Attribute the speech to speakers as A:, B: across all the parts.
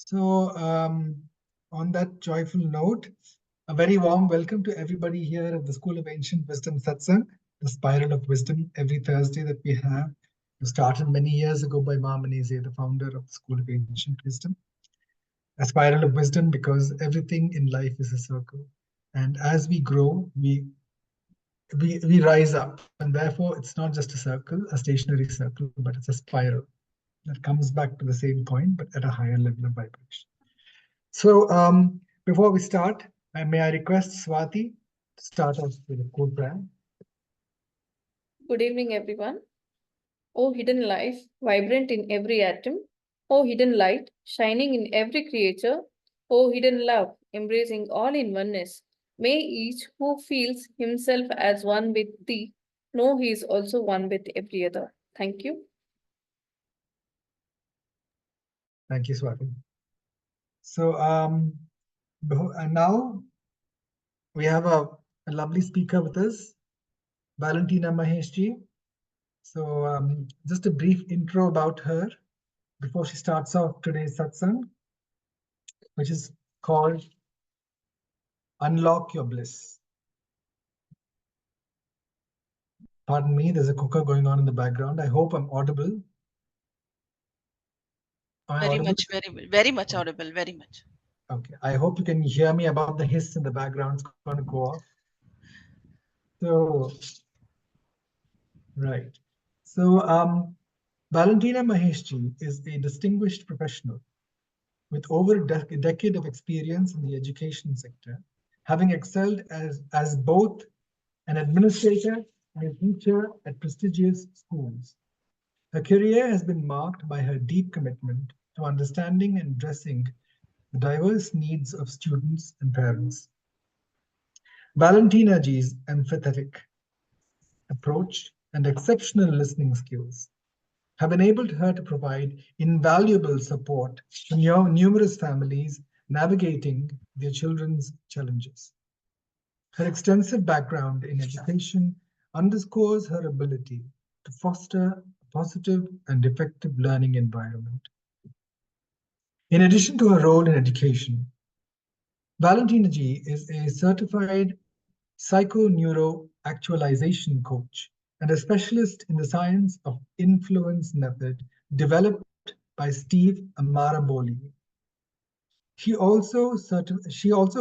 A: So, on that joyful note, a very warm welcome to everybody here at the School of Ancient Wisdom Satsang, the Spiral of Wisdom, every Thursday that we have. It started many years ago by Ma Manize, the founder of the School of Ancient Wisdom. A spiral of wisdom because everything in life is a circle. And as we grow, we rise up. And therefore, it's not just a circle, a stationary circle, but it's a spiral that comes back to the same point, but at a higher level of vibration. So before we start, may I request Swati to start off with a cool prayer.
B: Good evening, everyone. O hidden life, vibrant in every atom. O hidden light, shining in every creature. O hidden love, embracing all in oneness. May each who feels himself as one with thee know he is also one with every other. Thank you.
A: Thank you, Swati. So and now we have a lovely speaker with us, Valentina Mahesh. So just a brief intro about her before she starts off today's satsang, which is called Unlock Your Bliss. Pardon me, there's a cooker going on in the background. I hope I'm audible.
C: Very much audible, very much.
A: Okay, I hope you can hear me about the hiss in the background. It's going to go off. So, right. So, Valentina Mahesh is a distinguished professional with over a decade of experience in the education sector, having excelled as both an administrator and a teacher at prestigious schools. Her career has been marked by her deep commitment to understanding and addressing the diverse needs of students and parents. Valentina G's empathetic approach and exceptional listening skills have enabled her to provide invaluable support to numerous families navigating their children's challenges. Her extensive background in education underscores her ability to foster a positive and effective learning environment. In addition to her role in education, Valentina G is a certified psychoneuroactualization coach and a specialist in the science of influence method developed by Steve Amaraboli. She also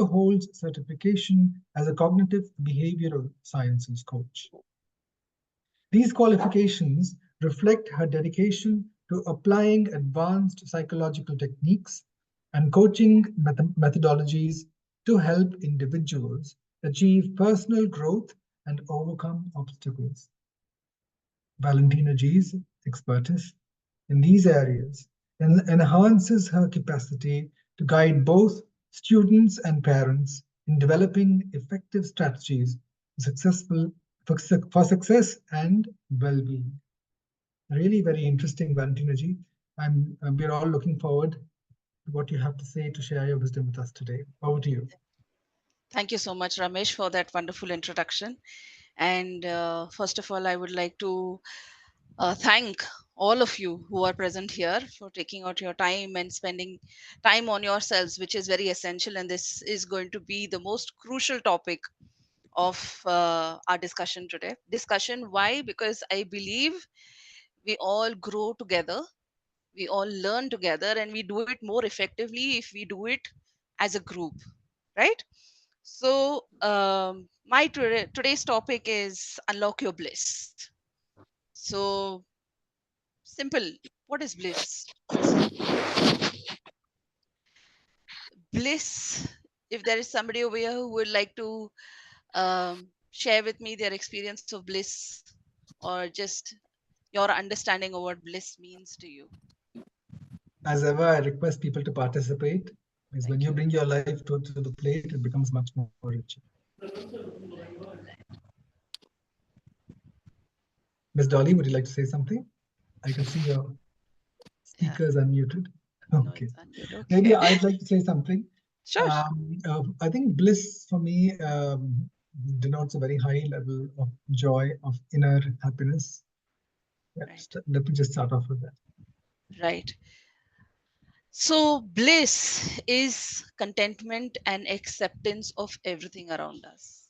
A: holds certification as a cognitive behavioral sciences coach. These qualifications reflect her dedication to applying advanced psychological techniques and coaching methodologies to help individuals achieve personal growth and overcome obstacles. Valentina G's expertise in these areas enhances her capacity to guide both students and parents in developing effective strategies for success and well-being. Really very interesting, Valentina G. We're all looking forward to what you have to say to share your wisdom with us today. Over to you.
C: Thank you so much, Ramesh, for that wonderful introduction. And first of all, I would like to thank all of you who are present here for taking out your time and spending time on yourselves, which is very essential. And this is going to be the most crucial topic of our discussion today. Why? Because I believe we all grow together, we all learn together, and we do it more effectively if we do it as a group, right? So my today's topic is unlock your bliss. So simple. What is bliss? Bliss, if there is somebody over here who would like to share with me their experience of bliss, or just your understanding of what bliss means to you.
A: As ever, I request people to participate, because when you bring your life to the plate, it becomes much more richer. Ms. Dolly, would you like to say something? I can see your speakers unmuted. Okay.
C: Okay.
A: Maybe I'd like to say something.
C: Sure.
A: I think bliss for me denotes a very high level of joy, of inner happiness. Yeah,
C: Right.
A: let me just start off with that.
C: Right. So, bliss is contentment and acceptance of everything around us.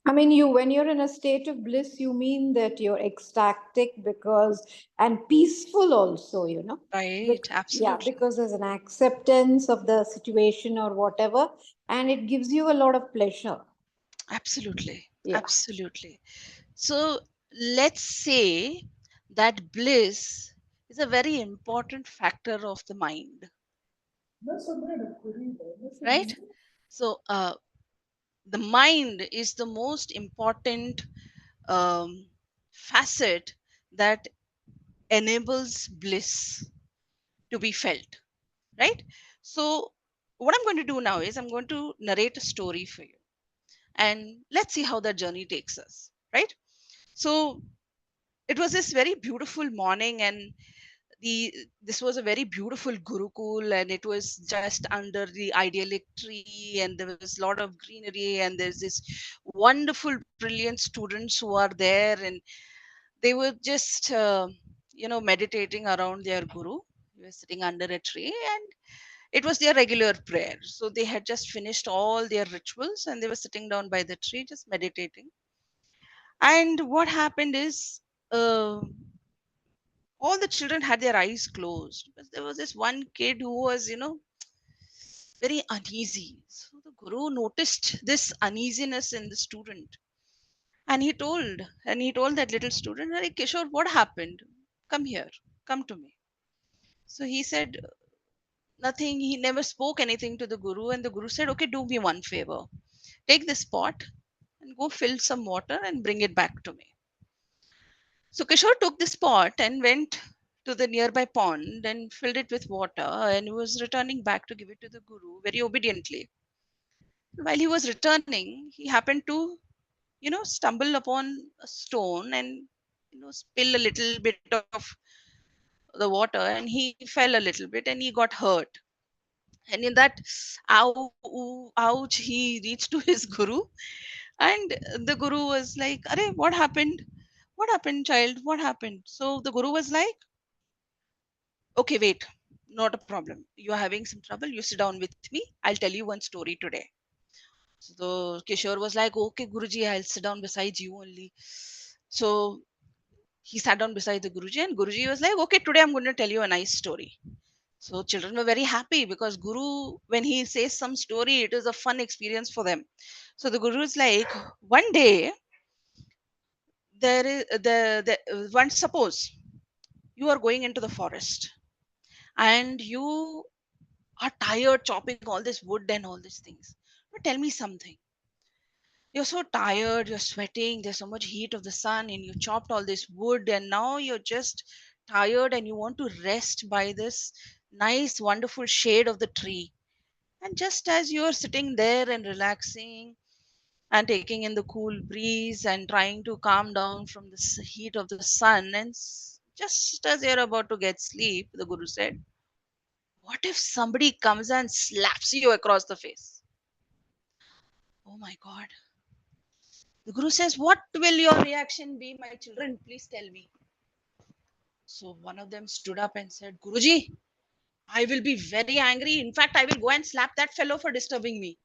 D: I mean, you when you're in a state of bliss, you mean that you're ecstatic because and peaceful also, you know.
C: Right?
D: Yeah,
C: Absolutely.
D: because there's an acceptance of the situation or whatever, and it gives you a lot of pleasure.
C: Absolutely.
D: Yeah.
C: Absolutely. So, let's say that bliss is a very important factor of the mind, right? So, the mind is the most important um, facet that enables bliss to be felt, right? So, what I'm going to do now is I'm going to narrate a story for you, and let's see how that journey takes us, right? So, it was this very beautiful morning, and the this was a very beautiful gurukul, and it was just under the idyllic tree, and there was a lot of greenery, and there's this wonderful brilliant students who are there, and they were just meditating around their guru. They were sitting under a tree, and it was their regular prayer. So they had just finished all their rituals, and they were sitting down by the tree just meditating. And what happened is, uh, all the children had their eyes closed, but there was this one kid who was, very uneasy. So the guru noticed this uneasiness in the student, and he told that little student, "Hey, Kishore, what happened? Come here, come to me." So he said nothing. He never spoke anything to the guru, and the guru said, "Okay, do me one favor. Take this pot and go fill some water and bring it back to me." So Kishore took this pot and went to the nearby pond and filled it with water, and was returning back to give it to the guru very obediently. While he was returning, he happened to, stumble upon a stone and, spill a little bit of the water, and he fell a little bit and he got hurt. And in that, ouch, he reached to his guru, and the guru was like, "Arey, what happened? What happened, child? What happened?" So the guru was like, "Okay, wait, not a problem. You are having some trouble. You sit down with me. I'll tell you one story today." So Kishore was like, "Okay, Guruji, I'll sit down beside you only." So he sat down beside the Guruji, and Guruji was like, "Okay, today I'm going to tell you a nice story." So children were very happy because Guru, when he says some story, it is a fun experience for them. So the Guru is like, one day there is the one suppose you are going into the forest, and you are tired chopping all this wood and all these things. But tell me something. You're so tired, you're sweating, there's so much heat of the sun, and you chopped all this wood, and now you're just tired and you want to rest by this nice, wonderful shade of the tree. And just as you're sitting there and relaxing and taking in the cool breeze and trying to calm down from the heat of the sun, and just as you're about to get sleep, the Guru said, "What if somebody comes and slaps you across the face?" Oh my God. The Guru says, "What will your reaction be, my children? Please tell me." So one of them stood up and said, "Guruji, I will be very angry. In fact, I will go and slap that fellow for disturbing me."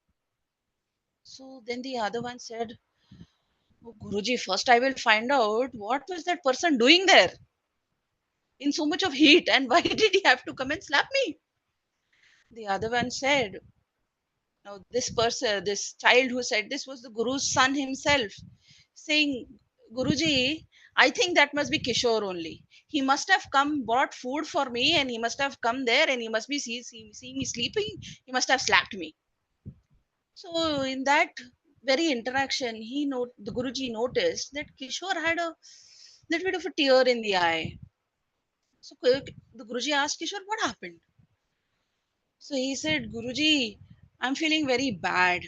C: So then the other one said, "Oh, Guruji, first I will find out what was that person doing there in so much of heat, and why did he have to come and slap me?" The other one said, "Now this person, this child who said this was the Guru's son himself, saying, Guruji, I think that must be Kishore only. He must have come, bought food for me, and he must have come there, and he must be seeing me sleeping. He must have slapped me." So in that very interaction, the Guruji noticed that Kishore had a little bit of a tear in the eye. So the Guruji asked Kishore, "What happened?" So he said, "Guruji, I'm feeling very bad.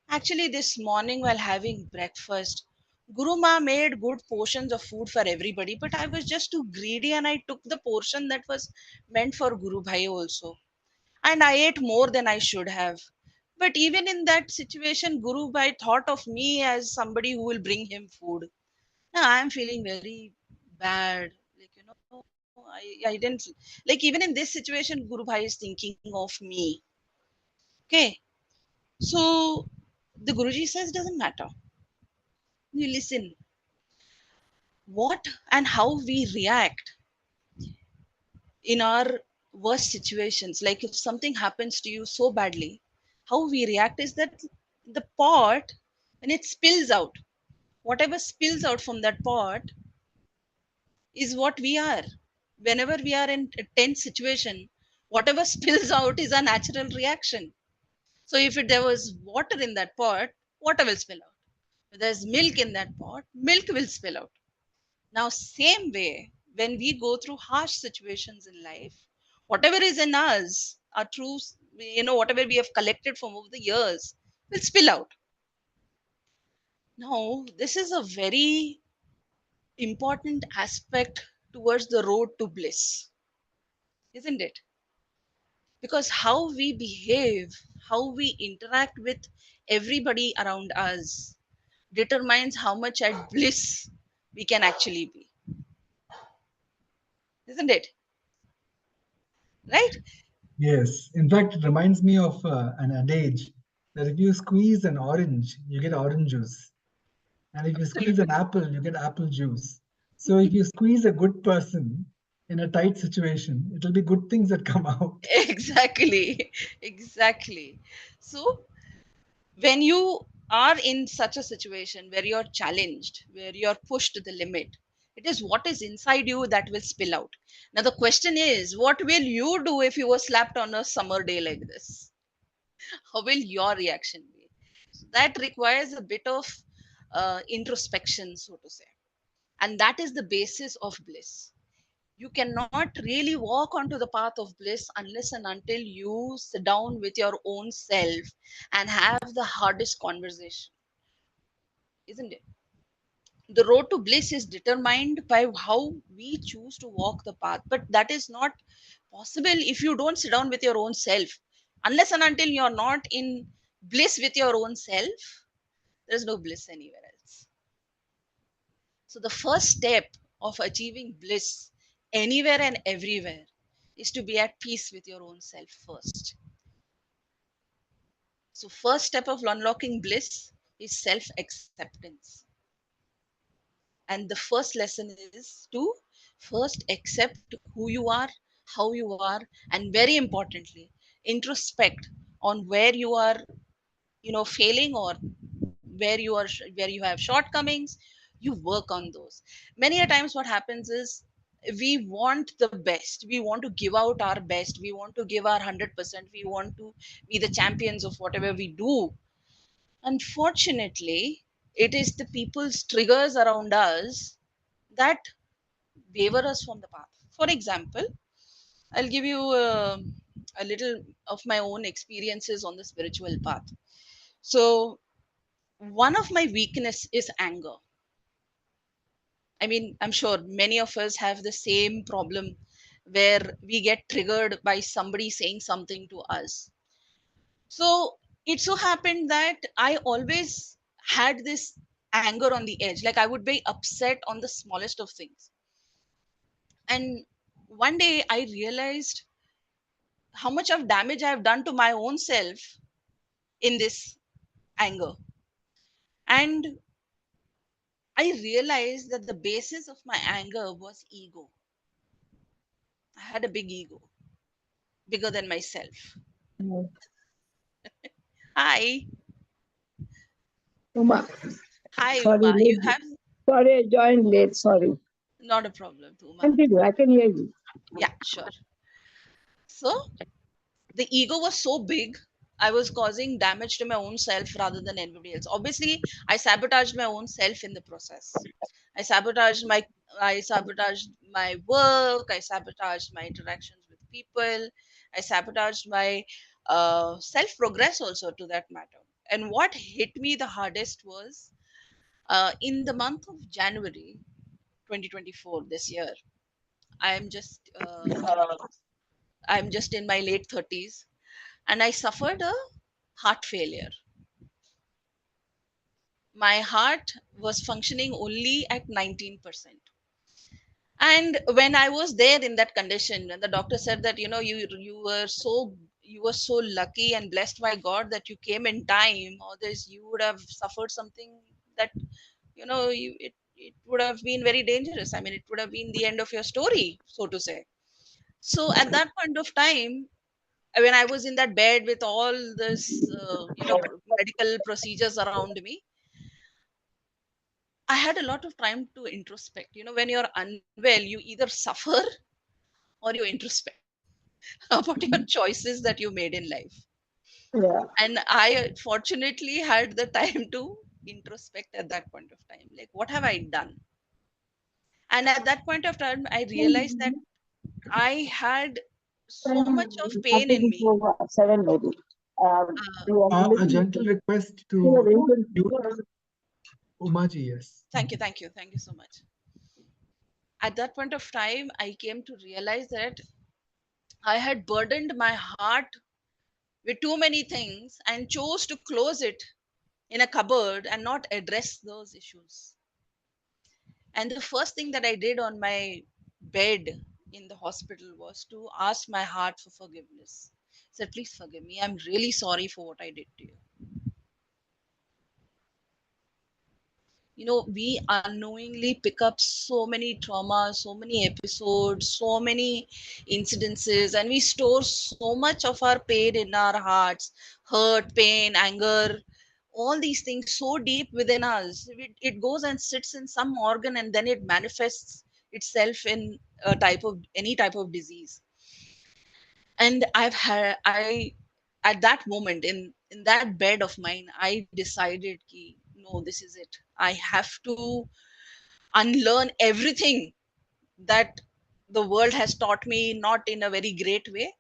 C: Actually, this morning while having breakfast, Guru Ma made good portions of food for everybody, but I was just too greedy and I took the portion that was meant for Guru Bhai also. And I ate more than I should have. But even in that situation, Guru Bhai thought of me as somebody who will bring him food. Now I am feeling very bad. Like, I didn't like, even in this situation, Guru Bhai is thinking of me. Okay. So the Guruji says, doesn't matter. You listen. What and how we react in our worst situations, like if something happens to you so badly, how we react is that the pot, when it spills out, whatever spills out from that pot is what we are. Whenever we are in a tense situation, whatever spills out is a natural reaction. So if there was water in that pot, water will spill out. If there's milk in that pot, milk will spill out. Now, same way, when we go through harsh situations in life, whatever is in us, our truths, whatever we have collected from over the years, will spill out. Now, this is a very important aspect towards the road to bliss, isn't it? Because how we behave, how we interact with everybody around us determines how much at bliss we can actually be, isn't it? Right?
A: Yes. In fact, it reminds me of an adage that if you squeeze an orange, you get orange juice. And if you squeeze an
C: Absolutely.
A: apple, you get apple juice. So if you squeeze a good person in a tight situation, it'll be good things that come out.
C: Exactly. Exactly. So when you are in such a situation where you're challenged, where you're pushed to the limit, it is what is inside you that will spill out. Now the question is, what will you do if you were slapped on a summer day like this? How will your reaction be? So that requires a bit of introspection, so to say, and that is the basis of bliss. You cannot really walk onto the path of bliss unless and until you sit down with your own self and have the hardest conversation, isn't it? The road to bliss is determined by how we choose to walk the path, but that is not possible if you don't sit down with your own self. Unless and until you're not in bliss with your own self, there's no bliss anywhere else. So the first step of achieving bliss anywhere and everywhere is to be at peace with your own self first. So first step of unlocking bliss is self acceptance. And the first lesson is to first accept who you are, how you are, and very importantly, introspect on where you are, failing, or where you have shortcomings. You work on those. Many a times what happens is we want the best, we want to give out our best, we want to give our 100%, we want to be the champions of whatever we do. Unfortunately, it is the people's triggers around us that waver us from the path. For example, I'll give you a little of my own experiences on the spiritual path. So one of my weakness is anger. I mean, I'm sure many of us have the same problem where we get triggered by somebody saying something to us. So it so happened that I always had this anger on the edge. Like I would be upset on the smallest of things. And one day I realized how much of damage I have done to my own self in this anger. And I realized that the basis of my anger was ego. I had a big ego, bigger than myself.
E: Mm.
C: Hi.
E: Uma,
C: Hi,
E: sorry,
C: Uma. You
E: late.
C: have
E: Sorry, I joined late. Sorry.
C: not a problem, Uma.
E: Continue. I can hear you.
C: Yeah, sure. So the ego was so big, I was causing damage to my own self rather than anybody else. Obviously, I sabotaged my own self in the process. I sabotaged my I sabotaged my work, I sabotaged my interactions with people, I sabotaged my self progress also to that matter. And what hit me the hardest was in the month of January 2024 this year. I'm just uh, I'm just in my late 30s, and I suffered a heart failure. My heart was functioning only at 19%. And when I was there in that condition, and the doctor said that, you were so lucky and blessed by God that you came in time, or this you would have suffered something that, it would have been very dangerous. I mean, it would have been the end of your story, so to say. So at that point of time, when I was in that bed with all this, medical procedures around me, I had a lot of time to introspect. When you're unwell, you either suffer or you introspect about your choices that you made in life.
E: Yeah.
C: And I fortunately had the time to introspect at that point of time. Like, what have I done? And at that point of time, I realized that I had so much of
E: I
C: pain
E: think
C: in
E: it's
C: me.
E: over 7 maybe.
C: Uh,
E: You want to
A: A
E: listen?
A: gentle request
E: Yeah,
A: to mute Umaji, yes.
C: Thank you, thank you, thank you so much. At that point of time, I came to realize that I had burdened my heart with too many things and chose to close it in a cupboard and not address those issues. And the first thing that I did on my bed in the hospital was to ask my heart for forgiveness. I said, please forgive me. I'm really sorry for what I did to you. We unknowingly pick up so many traumas, so many episodes, so many incidences, and we store so much of our pain in our hearts, hurt, pain, anger, all these things so deep within us. It goes and sits in some organ, and then it manifests itself in any type of disease. And I at that moment, in that bed of mine, I decided ki, no, this is it. I have to unlearn everything that the world has taught me, not in a very great way,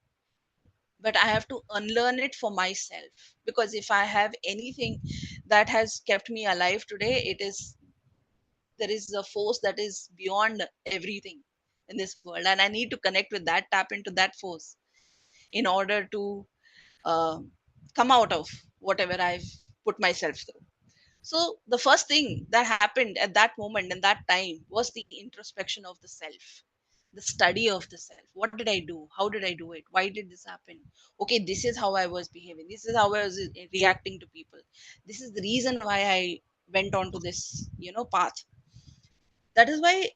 C: but I have to unlearn it for myself. Because if I have anything that has kept me alive today, it is there is a force that is beyond everything in this world, and I need to connect with that, tap into that force in order to uh, come out of whatever I've put myself through. So the first thing that happened at that moment and that time was the introspection of the self, the study of the self. What did I do? How did I do it? Why did this happen? Okay, this is how I was behaving. This is how I was reacting to people. This is the reason why I went on to this, path. That is why,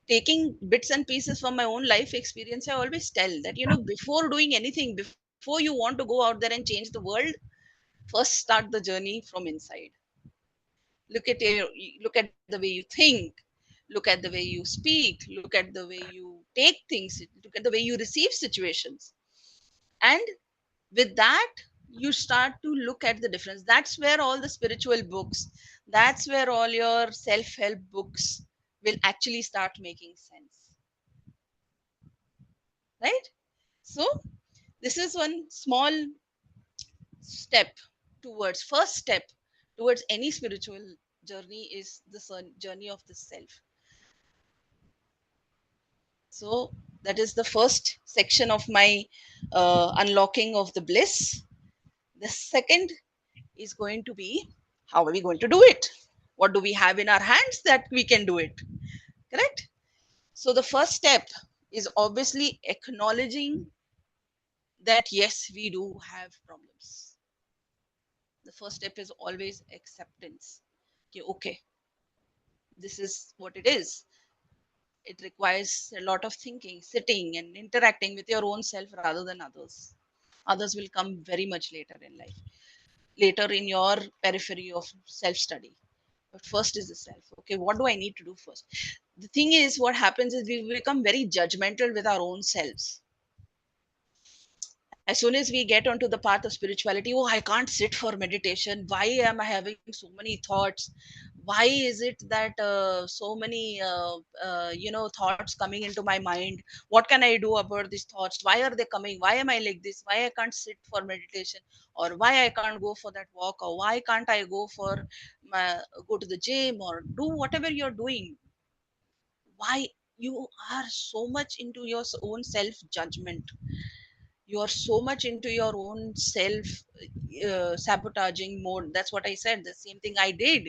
C: taking bits and pieces from my own life experience, I always tell that, before doing anything, before you want to go out there and change the world, first start the journey from inside. Look at the way you think, look at the way you speak, look at the way you take things, look at the way you receive situations. And with that, you start to look at the difference. That's where all the spiritual books, that's where all your self-help books will actually start making sense, right? So this is one small step first step towards any spiritual journey, is the journey of the self. So that is the first section of my unlocking of the bliss. The second is going to be, how are we going to do it? What do we have in our hands that we can do it? Correct? So the first step is obviously acknowledging that yes, we do have problems. The first step is always acceptance. Okay, okay, this is what it is. It requires a lot of thinking, sitting, and interacting with your own self rather than others. Others will come very much later in life, later in your periphery of self study. But first is the self. Okay, what do I need to do first? The thing is, what happens is we become very judgmental with our own selves. As soon as we get onto the path of spirituality, oh, I can't sit for meditation. Why am I having so many thoughts? Why is it that so many thoughts coming into my mind? What can I do about these thoughts? Why are they coming? Why am I like this? Why I can't sit for meditation? Or why I can't go for that walk? Or why can't I go to the gym or do whatever you're doing? Why? You are so much into your own self judgment. You are so much into your own self sabotaging mode. That's what I said. The same thing I did.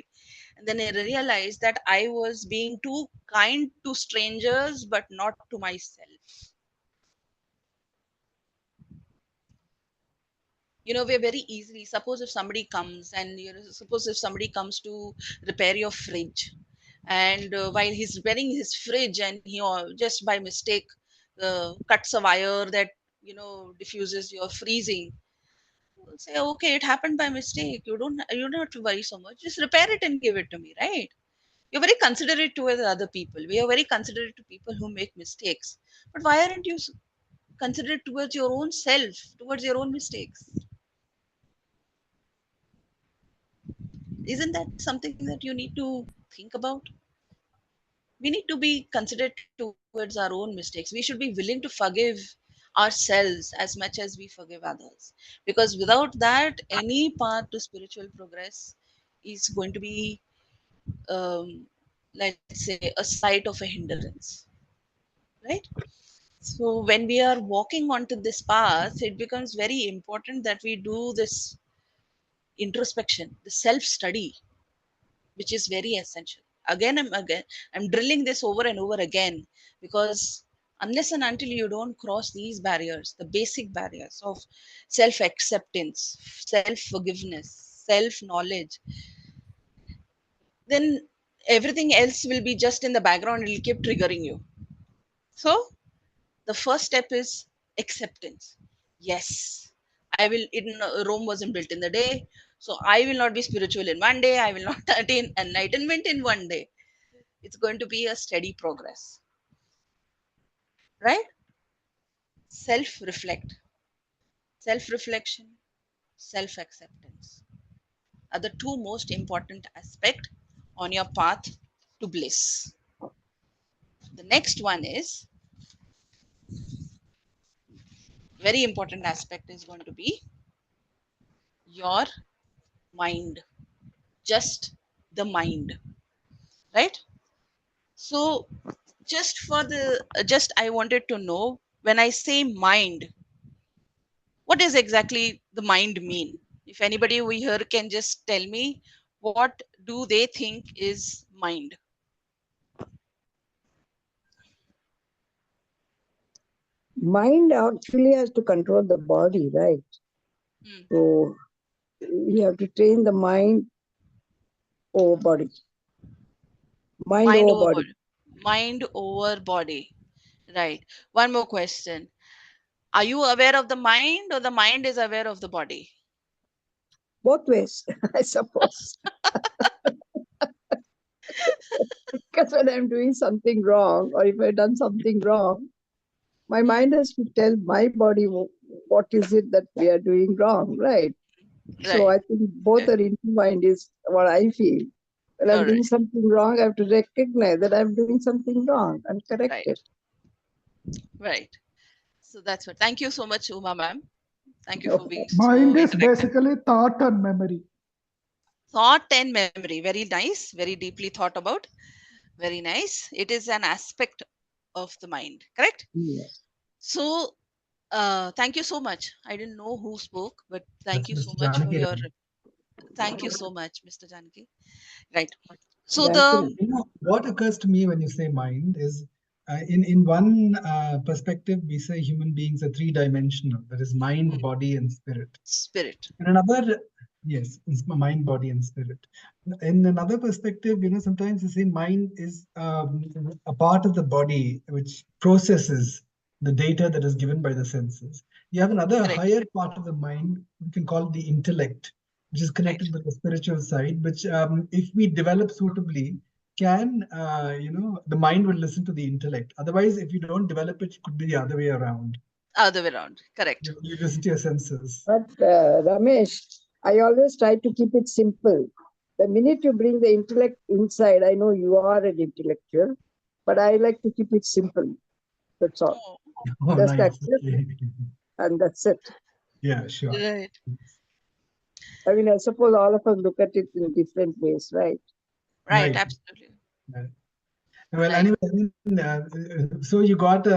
C: And then I realized that I was being too kind to strangers, but not to myself. We're very easily, suppose if somebody comes and suppose if somebody comes to repair your fridge, and while he's repairing his fridge, and he just by mistake cuts a wire that diffuses your freezing. We'll say, okay, it happened by mistake. You don't have to worry so much. Just repair it and give it to me, right? You're very considerate towards other people. We are very considerate to people who make mistakes. But why aren't you considerate towards your own self, towards your own mistakes? Isn't that something that you need to think about? We need to be considerate towards our own mistakes. We should be willing to forgive ourselves as much as we forgive others. Because without that, any path to spiritual progress is going to be, um, let's say, a site of a hindrance, right? So, when we are walking onto this path, it becomes very important that we do this introspection, the self study, which is very essential. Again, I'm drilling this over and over again, because unless and until you don't cross these barriers, the basic barriers of self acceptance, self forgiveness, self knowledge, then everything else will be just in the background. It'll keep triggering you. So the first step is acceptance. Yes, I will. Rome wasn't built in the day, so I will not be spiritual in one day. I will not attain enlightenment in one day. It's going to be a steady progress, right? Self reflect. Self reflection, self acceptance are the two most important aspect on your path to bliss. The next one is very important aspect is going to be your mind, just the mind, right? So just I wanted to know, when I say mind, what does exactly the mind mean? If anybody over here can just tell me, what do they think is mind?
E: Mind actually has to control the body, right?
C: Hmm.
E: So you have to train the mind over body. Mind
C: Mind
E: over
C: over
E: body.
C: body. Mind over body. Right. One more question. Are you aware of the mind, or the mind is aware of the body?
E: Both ways, I suppose. Because when I'm doing something wrong, or if I've done something wrong, my mind has to tell my body what is it that we are doing wrong, right? So
C: Right.
E: I think both
C: Okay.
E: are intertwined, is what I feel. When I'm
C: All right.
E: doing something wrong, I have to recognize that I'm doing something wrong and correct
C: Right.
E: it.
C: Right. So that's what. Thank you so much, Uma ma'am. Thank you for
E: Okay.
C: being so
F: Mind is
C: interactive.
F: basically thought and memory.
C: Thought and memory. Very nice. Very deeply thought about. Very nice. It is an aspect of the mind. Correct?
E: Yes.
C: So, thank you so much. I didn't know who spoke, but thank
A: That's
C: you so
A: Mr.
C: much for
A: Janaki.
C: your. Thank you so much, Mr. Janaki. Right. So
E: Thank you.
C: the
A: You know, what occurs to me when you say mind is, in one perspective, we say human beings are three-dimensional. That is mind, body, and spirit.
C: spirit.
A: In another, yes, it's mind, body, and spirit. In another perspective, sometimes you say mind is a part of the body which processes the data that is given by the senses. You have another
C: Correct.
A: higher part of the mind, we can call it the intellect, which is
C: Right.
A: connected with the spiritual side, which, if we develop suitably, can, the mind will listen to the intellect. Otherwise, if you don't develop it, it could be the other way around.
C: Other way around. Correct.
A: You listen to your senses.
E: But Ramesh, I always try to keep it simple. The minute you bring the intellect inside, I know you are an intellectual, but I like to keep it simple. That's all.
C: Oh,
A: Oh,
E: Just
A: nice.
E: accept,
A: Okay.
E: and that's it.
A: Yeah, sure.
C: right.
E: I mean, I suppose all of us look at it in different ways, right?
C: Right.
A: Right.
C: Absolutely.
A: Right. Well,
C: Right.
A: anyway, so you got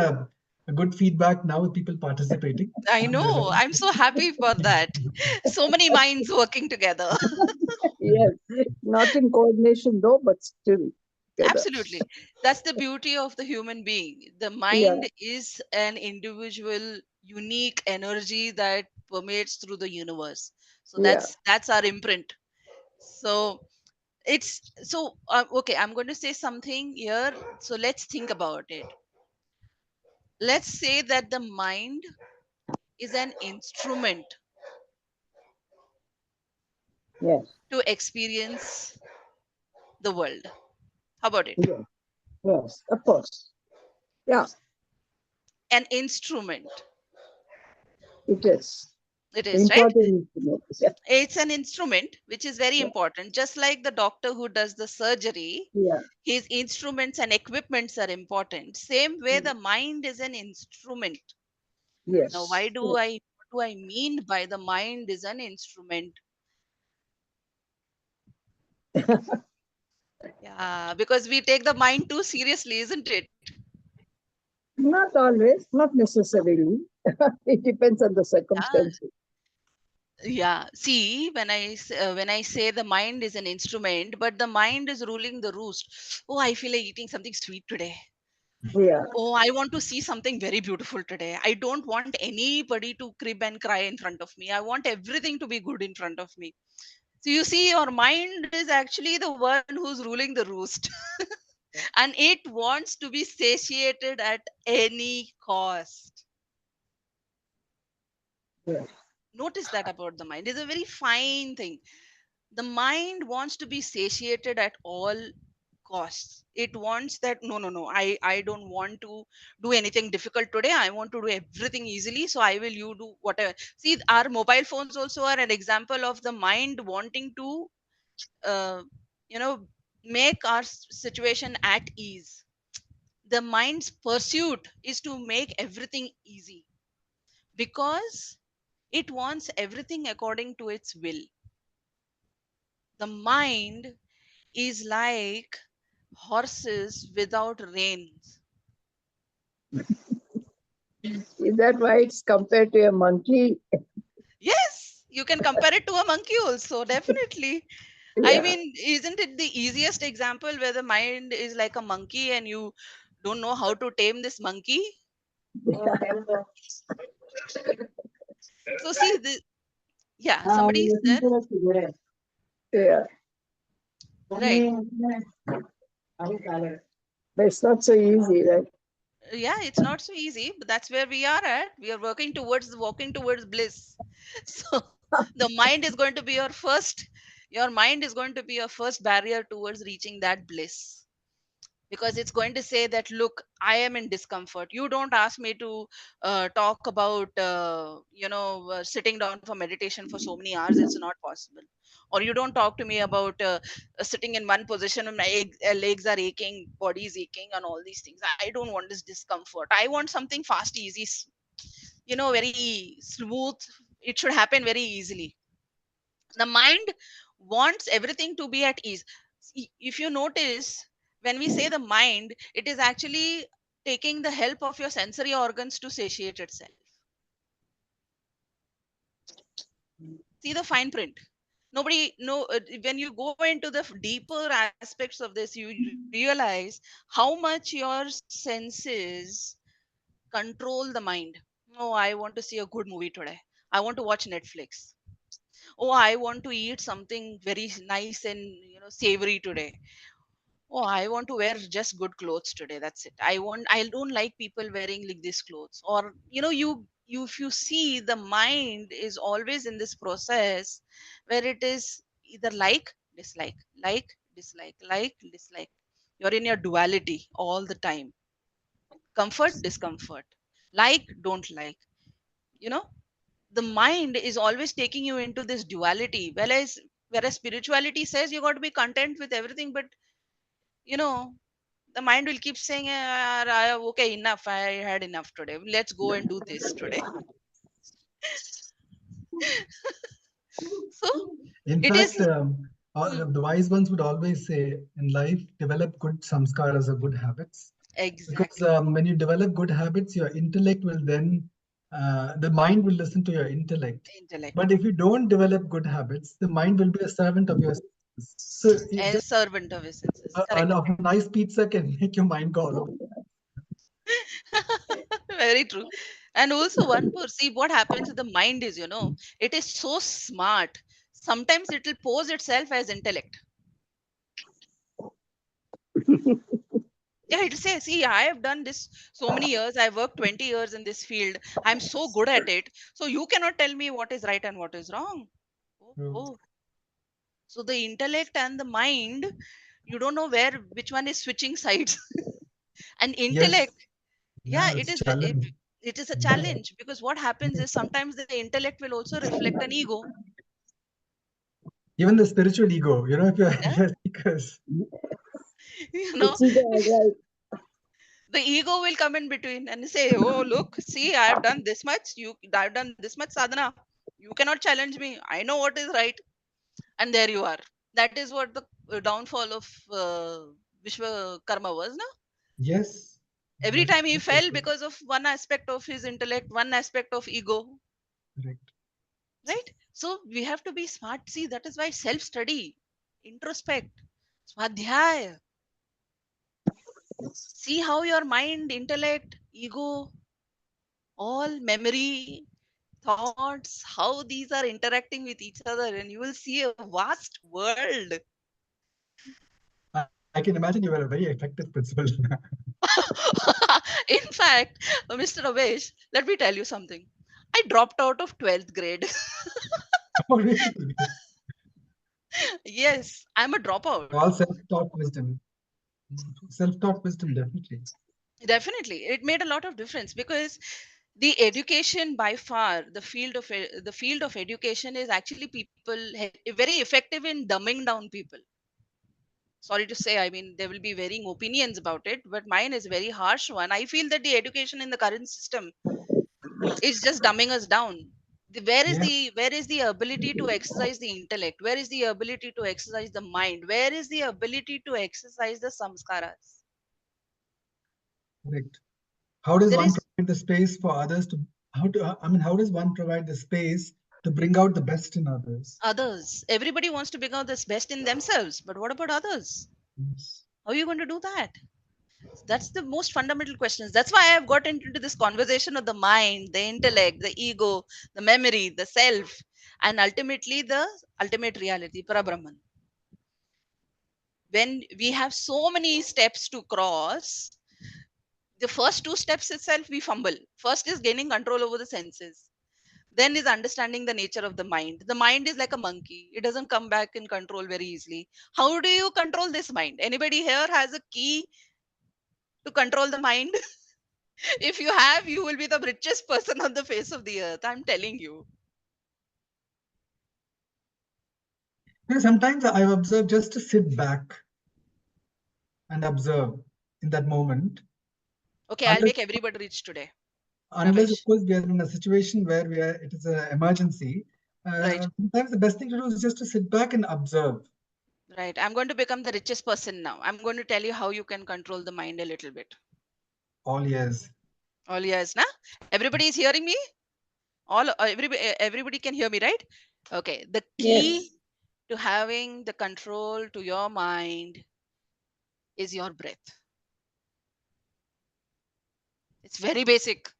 A: a good feedback now with people participating.
C: I know. I'm so happy for that. So many minds working together.
E: Yes, not in coordination though, but still together.
C: Absolutely. That's the beauty of the human being. The
E: Yeah,
C: mind is an individual, unique energy that permeates through the universe. So
E: yeah,
C: that's our imprint. So it's so okay. I'm going to say something here. So let's think about it. Let's say that the mind is an instrument
E: yes,
C: to experience the world. How about it?
E: yes, yes, of course. Yeah,
C: An instrument.
E: it is.
C: It is, right?
E: Important to know. Yeah,
C: It's an instrument which is very
E: yeah,
C: important. Just like the doctor who does the surgery,
E: yeah.
C: his instruments and equipments are important. Same way, the mind is an instrument. Now,
E: Yes,
C: why do I what do I mean by the mind is an instrument? Yeah, because we take the mind too seriously, isn't it?
E: not always, not necessarily. It depends on the
C: Yeah.
E: circumstances.
C: Yeah. See, when I say the mind is an instrument, but the mind is ruling the roost. Oh, I feel like eating something sweet today.
E: Yeah,
C: Oh, I want to see something very beautiful today. I don't want anybody to crib and cry in front of me. I want everything to be good in front of me. So you see, your mind is actually the one who's ruling the roost. And it wants to be satiated at any cost.
E: yeah,
C: Notice that about the mind. It's a very fine thing. The mind wants to be satiated at all costs. It wants that no, I don't want to do anything difficult today. I want to do everything easily, so I will you do whatever. See, our mobile phones also are an example of the mind wanting to uh, you know make our situation at ease. The mind's pursuit is to make everything easy because it wants everything according to its will. The mind is like horses without reins.
E: is that why it's compared to a monkey?
C: Yes, you can compare it to a monkey also, definitely. I
E: Yeah,
C: mean, isn't it the easiest example where the mind is like a monkey and you don't know how to tame this monkey? So, see, yeah, somebody said,
E: yeah.
C: right.
E: But it's not so easy, right?
C: Yeah, it's not so easy, but that's where we are at. We are walking towards bliss. So, the mind is going to be your mind is going to be your first barrier towards reaching that bliss, because it's going to say that, look, I am in discomfort. You don't ask me to talk about sitting down for meditation for so many hours. It's not possible. Or you don't talk to me about sitting in one position and my legs are aching, body is aching, and all these things. I don't want this discomfort. I want something fast, easy, very smooth. It should happen very easily. The mind wants everything to be at ease. If you notice, when we say the mind, it is actually taking the help of your sensory organs to satiate itself. See the fine print. Nobody no When you go into the deeper aspects of this, you realize how much your senses control the mind. Oh, I want to see a good movie today. I want to watch Netflix. Oh, I want to eat something very nice and savory today. Oh, I want to wear just good clothes today. That's it. I don't like people wearing like this clothes. Or if you see, the mind is always in this process where it is either like, dislike, like, dislike. You're in your duality all the time. Comfort, discomfort. Like, don't like. You know, the mind is always taking you into this duality. Whereas spirituality says you got to be content with everything, but you know the mind will keep saying, okay, enough, I had enough today, let's go and do this today. So
A: In
C: it is.
A: fact,
C: Hmm,
A: the wise ones would always say in life, develop good samskaras or good habits. Because
C: Exactly.
A: when you develop good habits, your intellect will then, the mind will listen to your intellect.
C: Intellect.
A: But if you don't develop good habits, the mind will be a servant of your senses. So
C: A
A: just
C: servant of essences. Correct.
A: of a nice pizza can make your mind go all over.
C: Very true. And also, one perceive what happens with the mind is, it is so smart. Sometimes it will pose itself as intellect. Yeah, it'll say, see, I have done this so many years. I've worked 20 years in this field. I'm so good at it. So you cannot tell me what is right and what is wrong. Oh,
A: True.
C: oh. So the intellect and the mind, you don't know which one is switching sides. And
A: Yes.
C: intellect, yeah,
A: Yeah, it's challenge.
C: it is a challenge, because what happens is sometimes the intellect will also reflect an ego.
A: Even the spiritual ego, if you're,
C: Yeah,
A: if you're seekers.
C: you know,
E: It's ego, right?
C: the ego will come in between and say, oh, look, see, I have done this much. I've done this much sadhana. You cannot challenge me. I know what is right. And there you are. That is what the downfall of Vishwakarma was. No?
A: Yes.
C: Every
A: That's
C: time he
A: so
C: fell
A: true.
C: because of one aspect of his intellect, one aspect of ego.
A: Correct.
C: Right? So we have to be smart. See, that is why self study, introspect, swadhyaya. See how your mind, intellect, ego, all memory, thoughts, how these are interacting with each other, and you will see a vast world.
A: I can imagine you were a very effective principal.
C: In fact, Mr. Ramesh, let me tell you something. I dropped out of 12th grade.
A: Oh, really?
C: Yes, I'm a dropout.
A: All self-taught wisdom. Self-taught wisdom, definitely.
C: Definitely, it made a lot of difference, because the education, by far, the field of education is actually very effective in dumbing down people. Sorry to say, I mean, there will be varying opinions about it, but mine is a very harsh one. I feel that the education in the current system is just dumbing us down.
A: Yeah,
C: Where is the ability to exercise the intellect? Where is the ability to exercise the mind? Where is the ability to exercise the samskaras?
A: correct. How does
C: There
A: one
C: is
A: provide the space for others to, how does one provide the space to bring out the best in others?
C: others. Everybody wants to become this best in themselves, but what about others?
A: Yes.
C: How are you going to do that? That's the most fundamental questions. That's why I've got into this conversation of the mind, the intellect, the ego, the memory, the self, and ultimately the ultimate reality, Parabrahman. When we have so many steps to cross, the first two steps itself we fumble. First is gaining control over the senses. Then is understanding the nature of the mind. The mind is like a monkey. It doesn't come back in control very easily. How do you control this mind? Anybody here has a key to control the mind? If you have, you will be the richest person on the face of the earth. I'm telling you.
A: Sometimes I've observed just to sit back and observe in that moment,
C: Okay, I'll
A: unless,
C: make everybody rich today.
A: unless of
C: Ramesh.
A: course we are in a situation where it is an emergency.
C: Right.
A: Sometimes the best thing to do is just to sit back and observe.
C: Right. I'm going to become the richest person now. I'm going to tell you how you can control the mind a little bit.
A: All years.
C: All yes, na? Everybody is hearing me? Everybody can hear me, right? Okay. The key
E: Yes.
C: to having the control to your mind is your breath. It's very basic.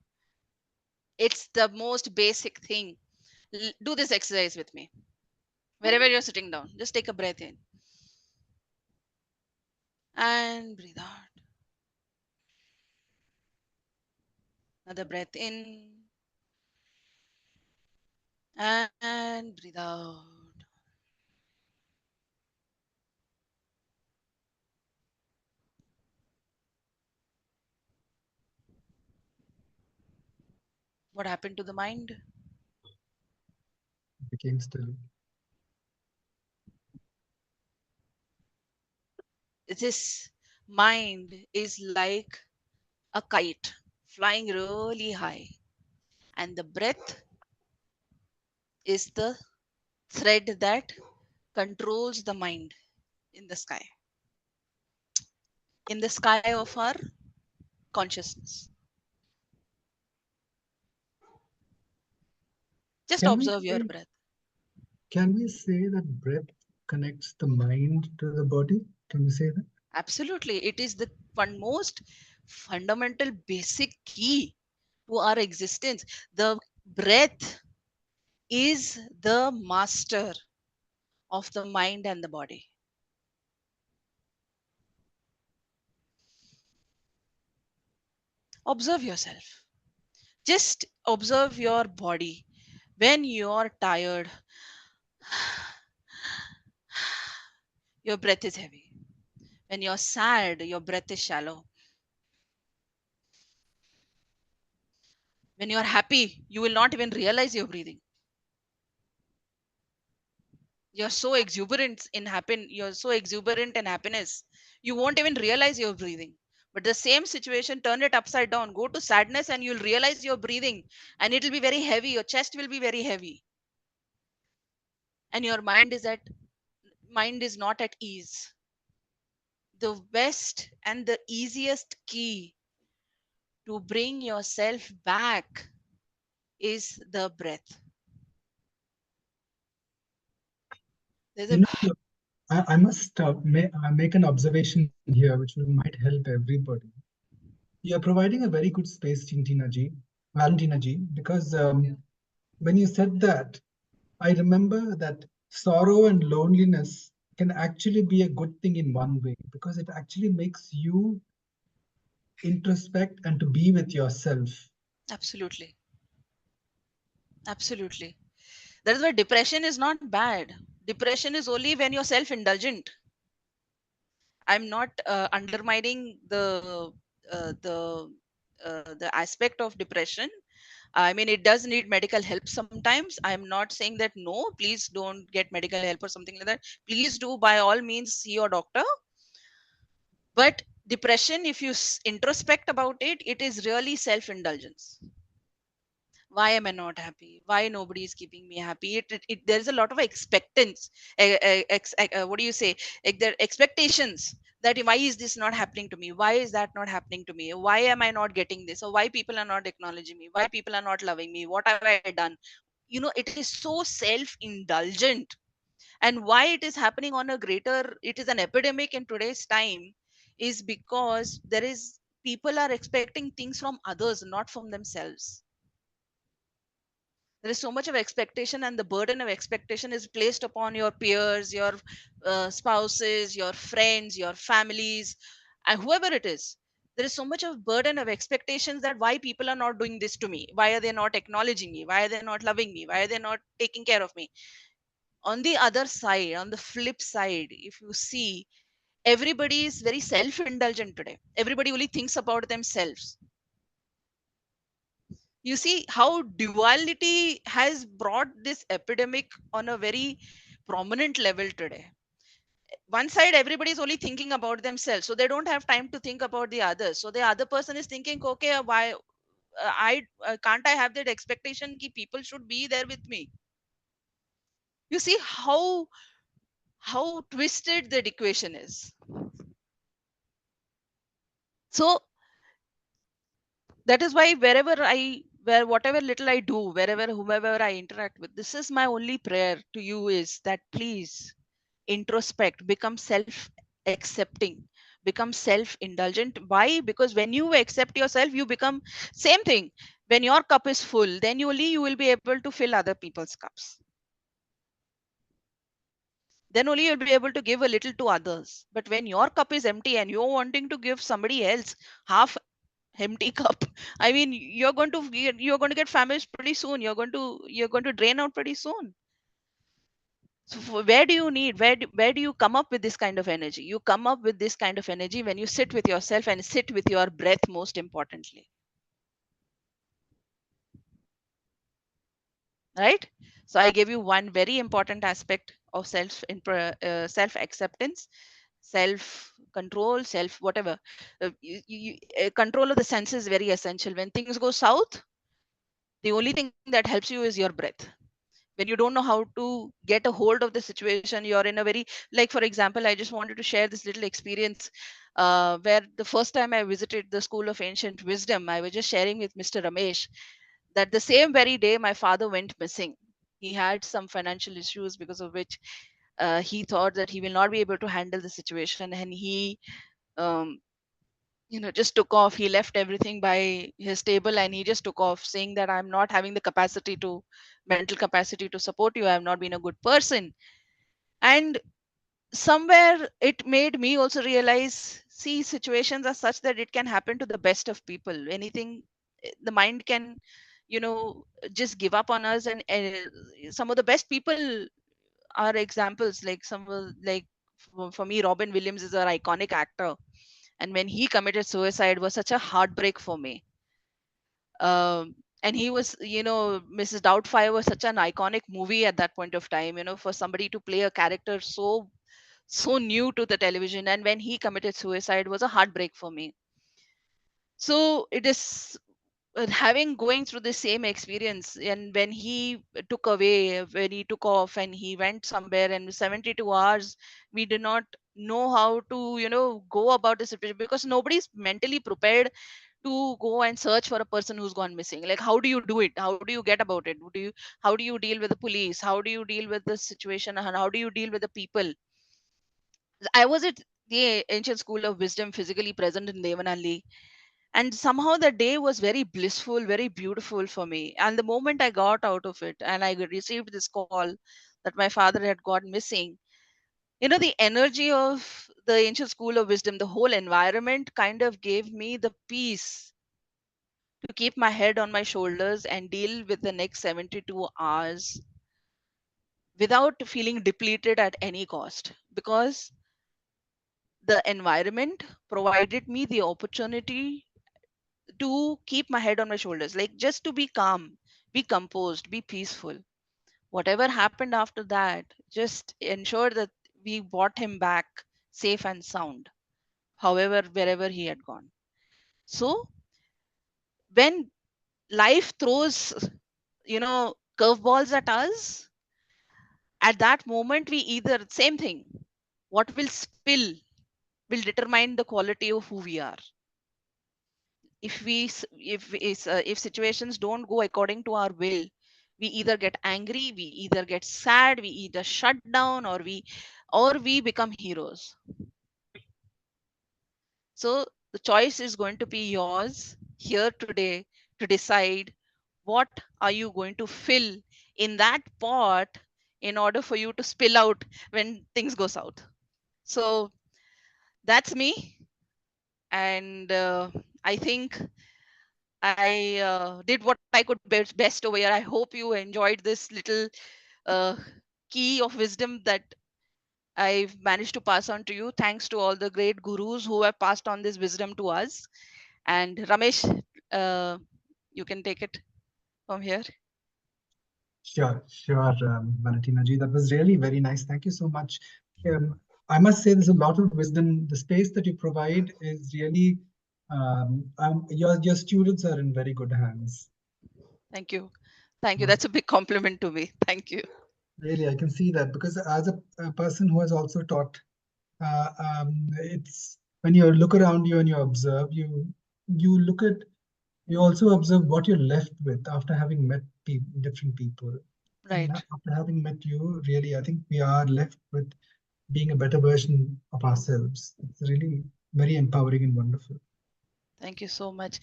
C: It's the most basic thing. Do this exercise with me. Wherever you're sitting down, just take a breath in and breathe out. Another breath in and breathe out. What happened to the mind?
A: Became still.
C: This mind is like a kite flying really high, and the breath is the thread that controls the mind in the sky. In the sky of our consciousness. Just
A: Can we
C: observe your
A: say,
C: breath.
A: can we say that breath connects the mind to the body? Can we say that?
C: Absolutely. It is the one most fundamental basic key to our existence. The breath is the master of the mind and the body. Observe yourself. Just observe your body. When you're tired, your breath is heavy. When you're sad, your breath is shallow. When you're happy, you will not even realize you're breathing. You're so exuberant in you're so exuberant in happiness, you won't even realize you're breathing. But the same situation, turn it upside down, go to sadness, and you'll realize you're breathing, and it'll be very heavy. Your chest will be very heavy, and your mind is not at ease. The best and the easiest key to bring yourself back is the breath. There's a
A: You know, I must make an observation here, which might help everybody. You're providing a very good space, Valentina ji, because when you said that, I remember that sorrow and loneliness can actually be a good thing in one way, because it actually makes you introspect and to be with yourself.
C: absolutely, absolutely. That is why depression is not bad. Depression is only when you're self indulgent. I'm not undermining the aspect of depression. I mean, it does need medical help sometimes. I'm not saying that no, please don't get medical help or something like that. Please do, by all means, see your doctor. But depression, if you introspect about it, it is really self indulgence. Why am I not happy? Why nobody is keeping me happy? There is a lot of expectance. What do you say? There expectations that why is this not happening to me? Why is that not happening to me? Why am I not getting this? Or why people are not acknowledging me? Why people are not loving me? What have I done? It is so self-indulgent. And why it is happening on a greater, it is an epidemic in today's time, is because people are expecting things from others, not from themselves. There is so much of expectation, and the burden of expectation is placed upon your peers, your spouses, your friends, your families, and whoever it is. There is so much of burden of expectations that why people are not doing this to me, why are they not acknowledging me, why are they not loving me, why are they not taking care of me. On the other side, on the flip side, if you see, everybody is very self indulgent today. Everybody only thinks about themselves. You see how duality has brought this epidemic on a very prominent level today. One side, everybody is only thinking about themselves, so they don't have time to think about the others. So the other person is thinking, okay, why I can't I have that expectation that people should be there with me. You see how twisted the equation is. So that is why whatever little I do, wherever whomever I interact with, this is my only prayer to you, is that please introspect, become self accepting, become self indulgent. Why? Because when you accept yourself, you become same thing. When your cup is full, then only you will be able to fill other people's cups. Then only you'll be able to give a little to others. But when your cup is empty and you're wanting to give somebody else half empty cup, I mean, you're going to get famished pretty soon. You're going to drain out pretty soon. So where do you need, where do you come up with this kind of energy? You come up with this kind of energy when you sit with yourself and sit with your breath, most importantly. Right? So I gave you one very important aspect of self acceptance, self control, self whatever. Control of the senses is very essential. When things go south, the only thing that helps you is your breath. when you don't know how to get a hold of the situation. You're in a very, like for example, I just wanted to share this little experience, where the first time I visited the School of Ancient Wisdom, I was just sharing with Mr. Ramesh that the same very day my father went missing. He had some financial issues because of which he thought that he will not be able to handle the situation, and he um, just took off. He left everything by his table and he just took off, saying that I'm not having the capacity to, mental capacity to support you. I have not been a good person. And somewhere it made me also realize, see, situations are such that it can happen to the best of people. Anything, the mind can, just give up on us. And some of the best people are examples, like like for me, Robin Williams is an iconic actor, and when he committed suicide was such a heartbreak for me. And he was, Mrs. Doubtfire was such an iconic movie at that point of time, for somebody to play a character so new to the television, and when he committed suicide was a heartbreak for me. So it is, having going through the same experience, and when he took away, when he took off and he went somewhere, and 72 hours we did not know how to, go about the situation, because nobody's mentally prepared to go and search for a person who's gone missing. Like, how do you do it? How do you get about it? How do you deal with the police? How do you deal with the situation, and how do you deal with the people? I was at the Ancient School of Wisdom, physically present in Devanali, and somehow the day was very blissful, very beautiful for me. And the moment I got out of it and I received this call that my father had gone missing, the energy of the Ancient School of Wisdom, the whole environment kind of gave me the peace to keep my head on my shoulders and deal with the next 72 hours without feeling depleted at any cost, because the environment provided me the opportunity to keep my head on my shoulders, like just to be calm, be composed, be peaceful. Whatever happened after that, just ensure that we brought him back safe and sound, however, wherever he had gone. So when life throws, curveballs at us, at that moment we either, same thing, what will spill will determine the quality of who we are. If situations don't go according to our will, we either get angry, we either get sad, we either shut down, or we become heroes. So the choice is going to be yours here today, to decide what are you going to fill in that pot in order for you to spill out when things go south. So that's me. And I think I did what I could best over here. I hope you enjoyed this little uh, key of wisdom that I've managed to pass on to you. Thanks to all the great gurus who have passed on this wisdom to us. And Ramesh, uh, you can take it from here.
A: Sure, Valentina ji. That was really very nice. Thank you so much. I must say there's a lot of wisdom. The space that you provide is really, your students are in very good hands.
C: Thank you. Thank you. That's a big compliment to me. Thank you.
A: Really, I can see that, because as a person who has also taught, it's when you look around you and you observe, you look at, you also observe what you're left with after having met different people. And
C: Right.
A: after having met you, really, I think we are left with being a better version of ourselves. It's really very empowering and wonderful.
C: Thank you so much.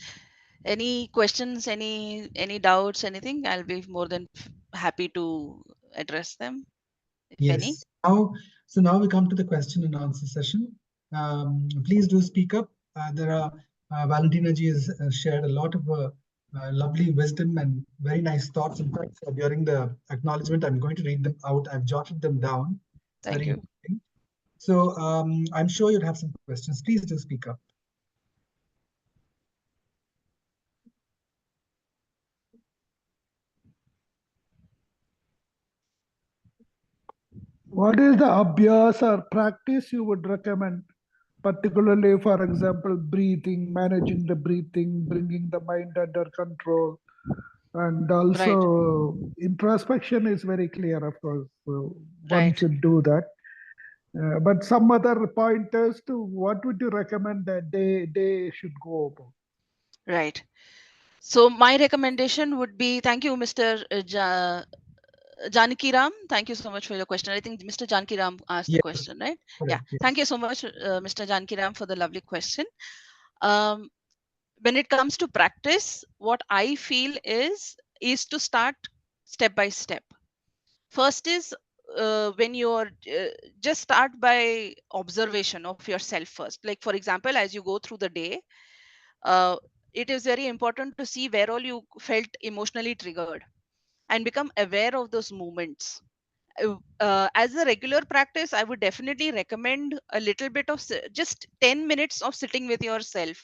C: Any questions, any doubts, anything? I'll be more than happy to address them, if any.
A: Yes. So now we come to the question and answer session. Please do speak up. There are Valentina ji has shared a lot of lovely wisdom and very nice thoughts. In fact, during the acknowledgement, I'm going to read them out. I've jotted them down. It's
C: Thank
A: very
C: you.
A: important. So I'm sure you'll have some questions. Please do speak up.
F: What is the abhyas or practice you would recommend? Particularly, for example, breathing, managing the breathing, bringing the mind under control. And also, introspection is very clear, of course. So one
C: Right.
F: should do that. But some other pointers to what would you recommend that they should go about?
C: Right. So my recommendation would be, thank you, Mr. Janaki Ram. Thank you so much for your question. I think Mr. Janaki Ram asked the
A: Yes,
C: question, right? Yeah.
A: correct.
C: Thank you
A: Yes.
C: so much, Mr. Janaki Ram, for the lovely question. Um, when it comes to practice, what I feel is to start step by step. First is when you're just start by observation of yourself first. Like for example, as you go through the day, uh, it is very important to see where all you felt emotionally triggered and become aware of those moments. As a regular practice, I would definitely recommend a little bit of just 10 minutes of sitting with yourself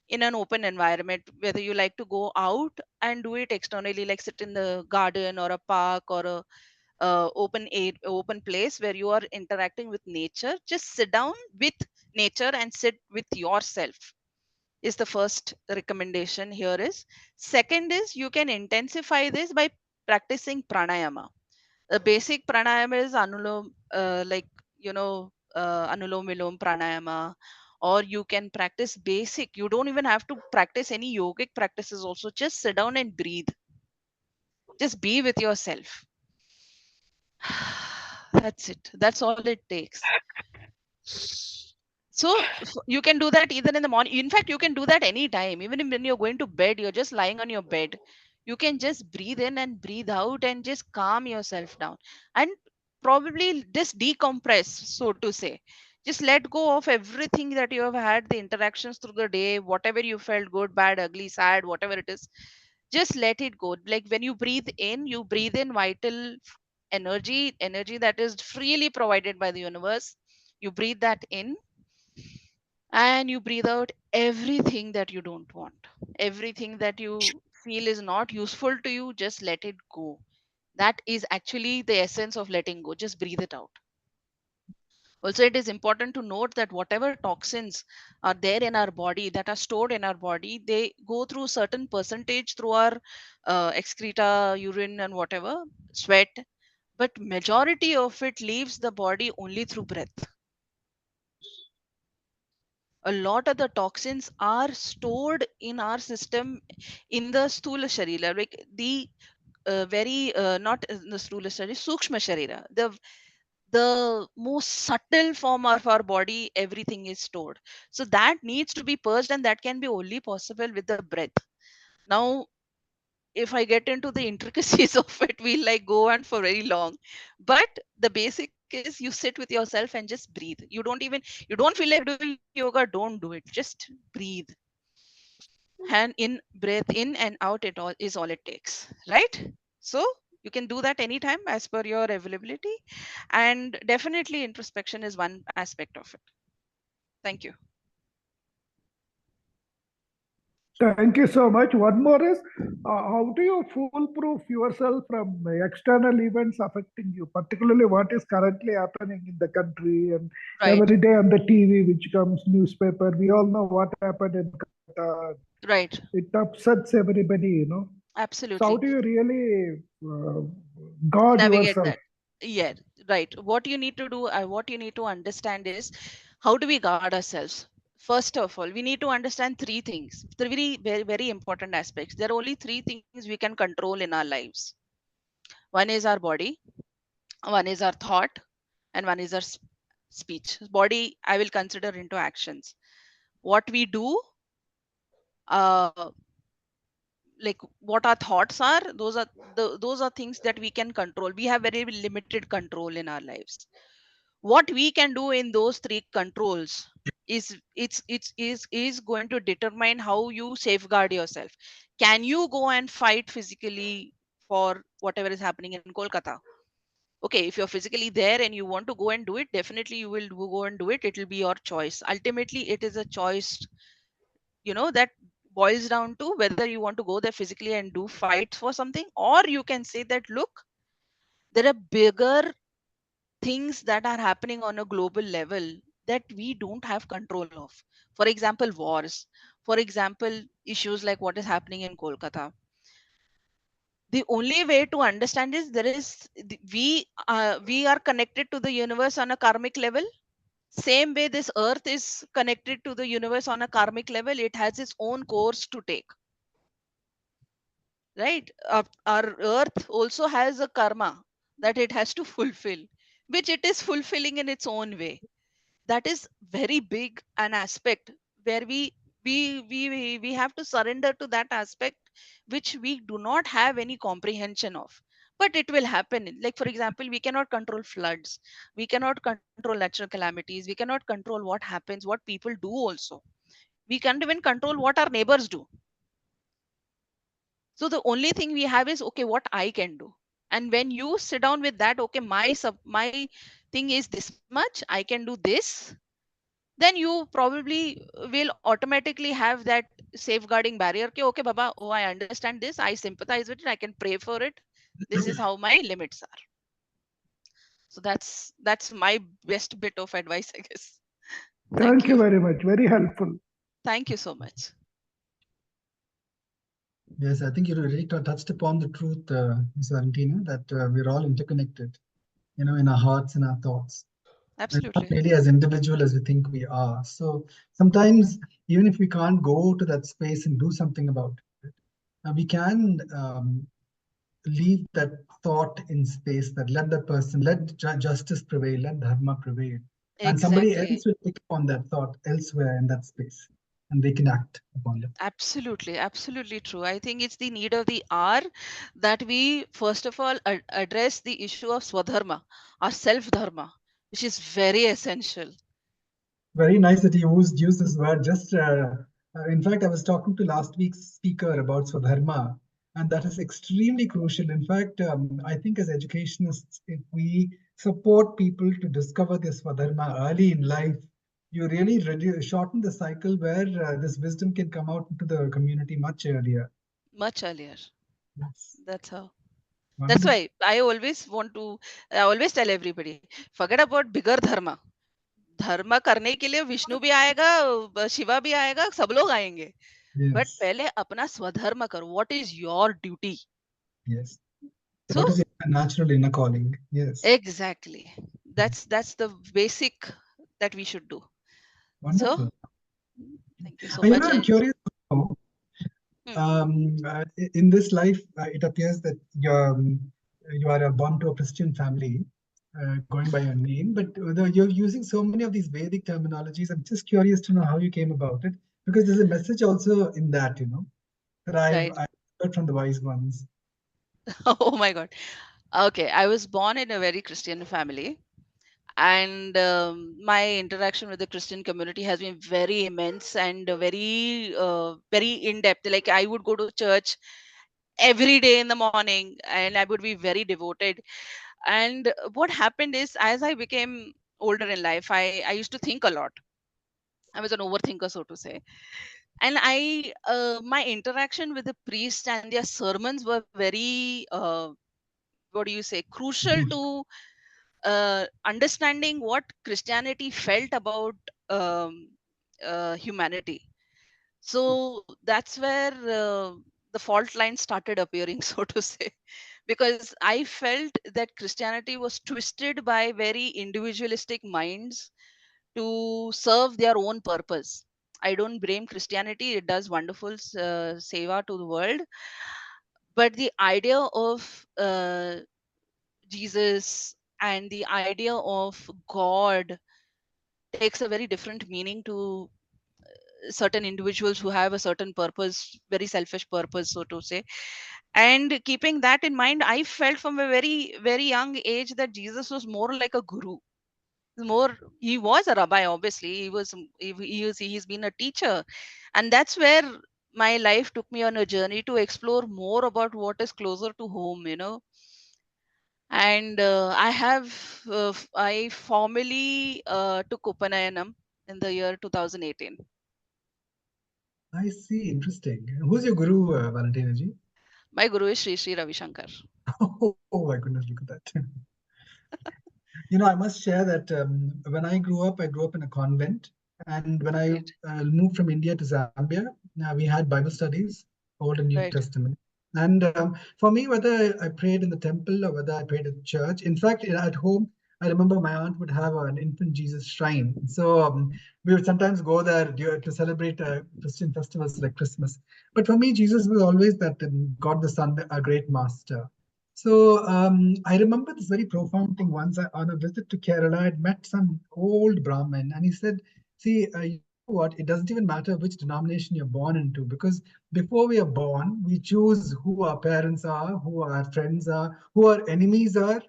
C: in an open environment, whether you like to go out and do it externally, like sit in the garden or a park or a open place where you are interacting with nature. Just sit down with nature and sit with yourself is the first recommendation here. Is second is you can intensify this by practicing pranayama. The basic pranayama is anulom, like anulom vilom pranayama, or you can practice basic. You don't even have to practice any yogic practices. Also, just sit down and breathe. Just be with yourself. That's it. That's all it takes. So you can do that either in the morning. In fact, you can do that anytime. Even when you're going to bed, you're just lying on your bed. You can just breathe in and breathe out and just calm yourself down and probably just decompress, so to say. Just let go of everything that you have had, the interactions through the day, whatever you felt good, bad, ugly, sad, whatever it is. Just let it go. Like when you breathe in vital energy that is freely provided by the universe. You breathe that in and you breathe out everything that you don't want, everything that you feel is not useful to you. Just let it go. That is actually the essence of letting go. Just breathe it out. Also, it is important to note that whatever toxins are there in our body, that are stored in our body, they go through certain percentage through our excreta, urine, and whatever, sweat, but majority of it leaves the body only through breath. A lot of the toxins are stored in our system in the sthula sharira, like the very not in the sthula sharira, sukshma sharira, the most subtle form of our body. Everything is stored, so that needs to be purged, and that can be only possible with the breath. Now, if I get into the intricacies of it, we'll like go on for very long. But the basic is you sit with yourself and just breathe. You don't feel like doing yoga, don't do it. Just breathe. Hand in, breath in and out, it all is all it takes. Right? So you can do that anytime as per your availability. And definitely introspection is one aspect of it. Thank you.
F: Thank you so much. One more is, how do you foolproof yourself from external events affecting you, particularly what is currently happening in the country and
C: Right.
F: every day on the TV, which comes newspaper. We all know what happened in Qatar.
C: Right.
F: It upsets everybody, So how
C: Absolutely.
F: do you really guard
C: Navigate
F: yourself?
C: that. Yeah, right. What you need to do, what you need to understand is, how do we guard ourselves? First of all, we need to understand three things, three very important aspects. There are only three things we can control in our lives. One is our body, one is our thought, and one is our speech. Body, I will consider into actions. What we do, uh, like what our thoughts are, those are things that we can control. We have very limited control in our lives. What we can do in those three controls is going to determine how you safeguard yourself. Can you go and fight physically for whatever is happening in Kolkata? Okay, if you're physically there and you want to go and do it, definitely you will go and do it. It will be your choice. Ultimately, it is a choice, that boils down to whether you want to go there physically and do fight for something, or you can say that, look, there are bigger things that are happening on a global level that we don't have control of. For example, wars. For example, issues like what is happening in Kolkata. The only way to understand is we are connected to the universe on a karmic level. Same way this earth is connected to the universe on a karmic level. It has its own course to take, right? Our earth also has a karma that it has to fulfill, which it is fulfilling in its own way. That is very big an aspect where we have to surrender to that aspect, which we do not have any comprehension of, but it will happen. Like for example, we cannot control floods, we cannot control natural calamities, we cannot control what happens, what people do also. We can't even control what our neighbors do. So the only thing we have is, okay, what I can do. And when you sit down with that, okay, my thing is this much, I can do this, then you probably will automatically have that safeguarding barrier. Okay, okay, Baba, oh, I understand this, I sympathize with it, I can pray for it. This is how my limits are. So that's my best bit of advice, I guess. Thank
F: Thank you
C: you.
F: very much. Very helpful.
C: Thank you so much.
A: Yes, I think you really touched upon the truth, Ms. Valentina, that we're all interconnected, in our hearts and our thoughts. We're not
C: Absolutely.
A: really as individual as we think we are. So sometimes, even if we can't go to that space and do something about it, we can leave that thought in space, that let that person, let justice prevail, let dharma prevail. And somebody
C: Exactly.
A: else will pick up on that thought elsewhere in that space, and they can act upon it.
C: Absolutely, absolutely true. I think it's the need of the hour that we first of all address the issue of swadharma, our self dharma, which is very essential.
A: Very nice that you used this word. Just in fact, I was talking to last week's speaker about Swadharma, and that is extremely crucial. In fact, I think as educationists, if we support people to discover this Swadharma early in life, you really shorten the cycle where this wisdom can come out into the community much earlier.
C: Much earlier.
A: Yes,
C: That's how. That's
A: wonderful.
C: why I always tell everybody, forget about bigger dharma. धर्म करने के लिए विष्णु भी आएगा, शिवा भी आएगा, सब लोग आएंगे. बट
A: Yes,
C: पहले अपना स्वधर्म करो. What is your duty?
A: yes.
C: So
A: What is your natural inner calling? Yes,
C: exactly, that's the basic that we should do. So
A: wonderful.
C: thank you so
A: You
C: much.
A: know, I'm
C: And
A: curious to know,
C: hmm,
A: in this life, it appears that you are born to a Christian family, going by your name, but you're using so many of these Vedic terminologies. I'm just curious to know how you came about it, because there's a message also in that, that
C: right.
A: I've heard from the wise ones.
C: Oh my God. Okay, I was born in a very Christian family, and my interaction with the Christian community has been very immense and very in depth. Like I would go to church every day in the morning, and I would be very devoted. And what happened is, as I became older in life, I used to think a lot. I was an overthinker, so to say. And my interaction with the priests and their sermons were very, what do you say, crucial
A: Mhm.
C: to understanding what Christianity felt about um, humanity. So that's where the fault line started appearing, so to say, because I felt that Christianity was twisted by very individualistic minds to serve their own purpose. I don't blame Christianity, it does wonderful seva to the world. But the idea of Jesus and the idea of God takes a very different meaning to certain individuals who have a certain purpose, very selfish purpose, so to say. And keeping that in mind, I felt from a very, very young age that Jesus was more like a guru. More, he was a rabbi, obviously. He's been a teacher. And that's where my life took me on a journey to explore more about what is closer to home. And I formally took Upanayanam in the year 2018.
A: I see. Interesting. Who's your guru, Valentina ji?
C: My guru is Sri Sri Ravi Shankar.
A: Oh my goodness, look at that. I must share that when I grew up in a convent. And when I
C: Right,
A: moved from India to Zambia, we had Bible studies, Old and New
C: right,
A: Testament. And for me, whether I prayed in the temple or whether I prayed at church, in fact, at home, I remember my aunt would have an infant Jesus shrine. So we would sometimes go there to celebrate Christian festivals like Christmas. But for me, Jesus was always that God the Son, a great master. So I remember this very profound thing once on a visit to Kerala. I had met some old Brahmin, and he said, see, you know what? It doesn't even matter which denomination you're born into, because before we are born, we choose who our parents are, who our friends are, who our enemies are,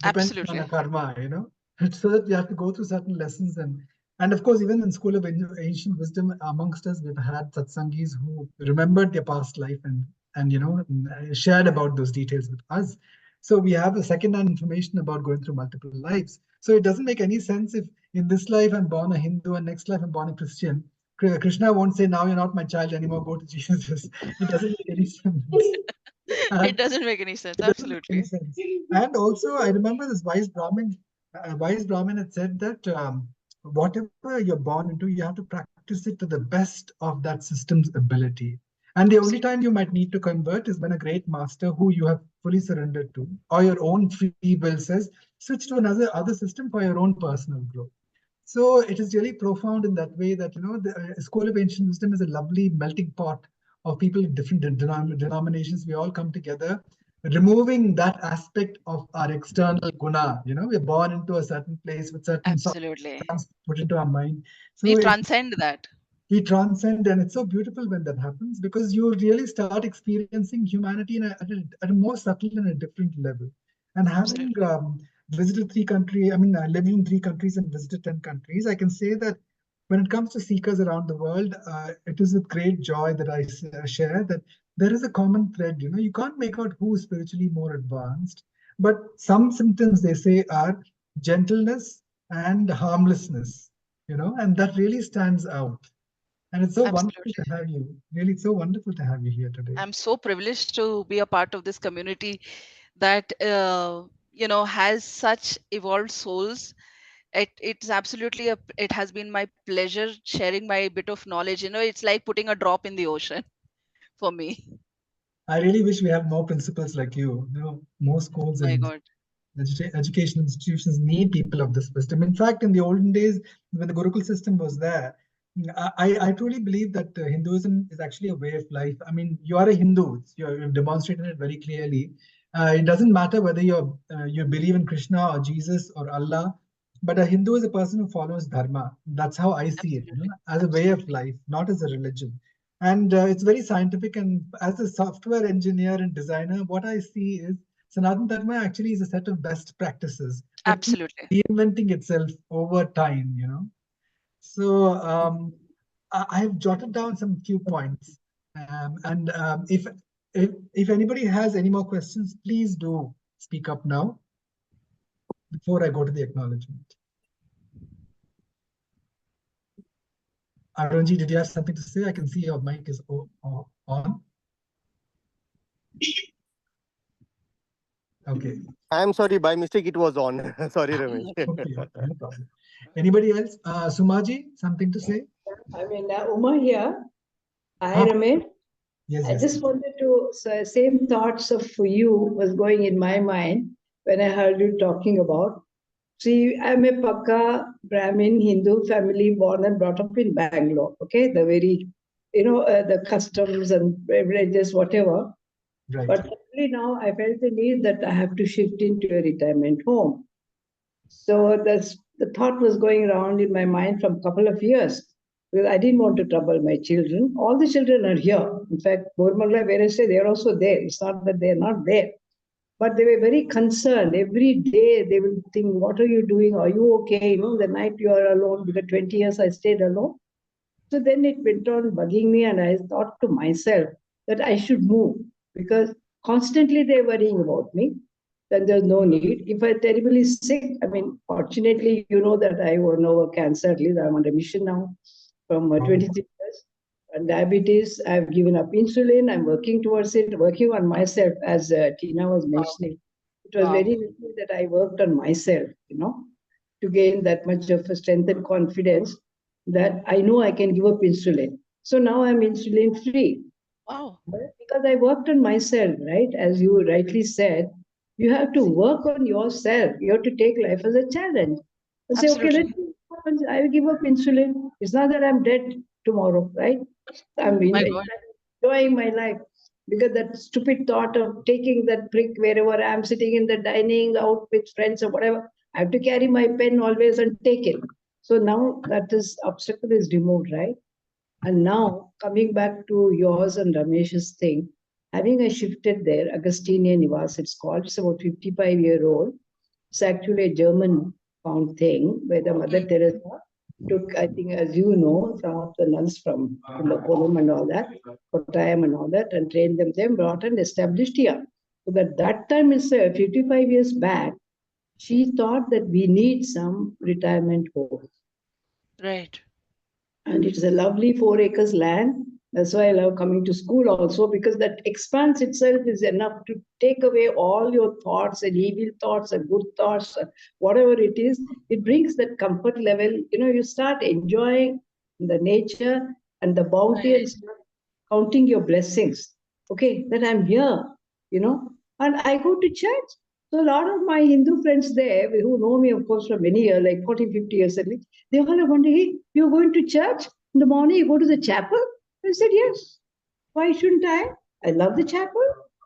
A: depending on
C: Absolutely.
A: our karma, you know. It's so that we have to go through certain lessons, and of course, even in School of Ancient Wisdom, amongst us, we've had satsangis who remembered their past life and shared about those details with us. So we have a second-hand information about going through multiple lives. So it doesn't make any sense if in this life I'm born a Hindu and next life I'm born a Christian. Krishna won't say, now you're not my child anymore, go to Jesus. It doesn't make any sense.
C: It doesn't make any sense.
A: It doesn't make any
C: Absolutely.
A: sense. And also, I remember this wise Brahmin had said that whatever you're born into, you have to practice it to the best of that system's ability. And the only time you might need to convert is when a great master who you have fully surrendered to, or your own free will says, switch to another other system for your own personal growth. So it is really profound in that way that, the School of Ancient Wisdom is a lovely melting pot of people in different denominations. We all come together, removing that aspect of our external guna. We're born into a certain place with certain
C: Absolutely.
A: songs put into our mind.
C: We
A: So
C: transcend that.
A: we transcend, and it's so beautiful when that happens, because you really start experiencing humanity at a more subtle and a different level. And having
C: Absolutely.
A: visited 3 countries, I mean, I lived in 3 countries and visited 10 countries, I can say that when it comes to seekers around the world, it is with great joy that I share that there is a common thread. You can't make out who is spiritually more advanced, but some symptoms they say are gentleness and harmlessness, and that really stands out. And it's so wonderful to
C: Absolutely.
A: have you. Really, it's so wonderful to have you here today.
C: I'm so privileged to be a part of this community that has such evolved souls. It's absolutely it has been my pleasure sharing my bit of knowledge. It's like putting a drop in the ocean for me.
A: I really wish we have more principals like you. More schools
C: My
A: and
C: God.
A: education institutions need people of this wisdom. In fact, in the olden days, when the Gurukul system was there, I truly believe that Hinduism is actually a way of life. I mean, you are a Hindu. You've demonstrated it very clearly. It doesn't matter whether you believe in Krishna or Jesus or Allah, but a Hindu is a person who follows dharma. That's how I see it,
C: Absolutely.
A: as a way of
C: Absolutely.
A: life, not as a religion. And it's very scientific. And as a software engineer and designer, what I see is Sanatan Dharma actually is a set of best practices that keeps
C: Absolutely.
A: reinventing itself over time. So I've jotted down some few points. And if anybody has any more questions, please do speak up now before I go to the acknowledgement. Arunji, did you have something to say? I can see your mic is on. Okay.
G: I'm sorry, by mistake it was on. Sorry, Ramesh.
A: Okay, no problem. Anybody else? Sumaji, something to say?
E: I mean, Uma here. Hi,
A: Ah,
E: Ramesh.
A: yes,
E: I
A: yes.
E: just wanted to, so same thoughts of for you was going in my mind when I heard you talking about. See, I'm a Pakka Brahmin Hindu family born and brought up in Bangalore. Okay, the very, the customs and privileges, whatever.
A: Right.
E: But suddenly now I felt the need that I have to shift into a retirement home. So the thought was going around in my mind from a couple of years because I didn't want to trouble my children. All the children are here. In fact, Bormangla, where I say they're also there. It's not that they're not there. But they were very concerned. Every day they will think, what are you doing? Are you okay? The night you are alone, because 20 years I stayed alone. So then it went on bugging me, and I thought to myself that I should move because constantly they're worrying about me. Then there's no need. If I'm terribly sick, I mean, fortunately, you know that I won over cancer. At least I'm on remission now from 23 years. And diabetes, I've given up insulin. I'm working towards it, working on myself, as Tina was mentioning. It was
C: Wow.
E: very little that I worked on myself, to gain that much of a strength and confidence that I know I can give up insulin. So now I'm insulin free.
C: Wow.
E: Because I worked on myself, right? As you rightly said, you have to work on yourself. You have to take life as a challenge. And say, okay,
C: Absolutely.
E: I will give up insulin. It's not that I'm dead tomorrow, right? I'm
C: My God.
E: enjoying my life. Because that stupid thought of taking that prick wherever I'm sitting in the dining out with friends or whatever, I have to carry my pen always and take it. So now that is obstacle is removed, right? And now coming back to yours and Ramesh's thing, having I shifted there, Augustinian Nivas, it's called, it's about 55-year-old. It's actually a German found thing where the Mother Teresa took, I think, as you know, some of the nuns from Kumbhakonam and all that, Kottayam and all that, and trained them, brought and established here. So that time itself, 55 years back, she thought that we need some retirement home.
C: Right.
E: And it's a lovely 4 acres land. That's why I love coming to school also, because that expanse itself is enough to take away all your thoughts and evil thoughts and good thoughts, whatever it is. It brings that comfort level. You start enjoying the nature and the bounty
C: Right.
E: and start counting your blessings. Okay, that I'm here, and I go to church. So a lot of my Hindu friends there, who know me, of course, for many years, like 40, 50 years at least, they all are wondering, hey, you're going to church in the morning, you go to the chapel? I said, yes. Why shouldn't I? I love the chapel.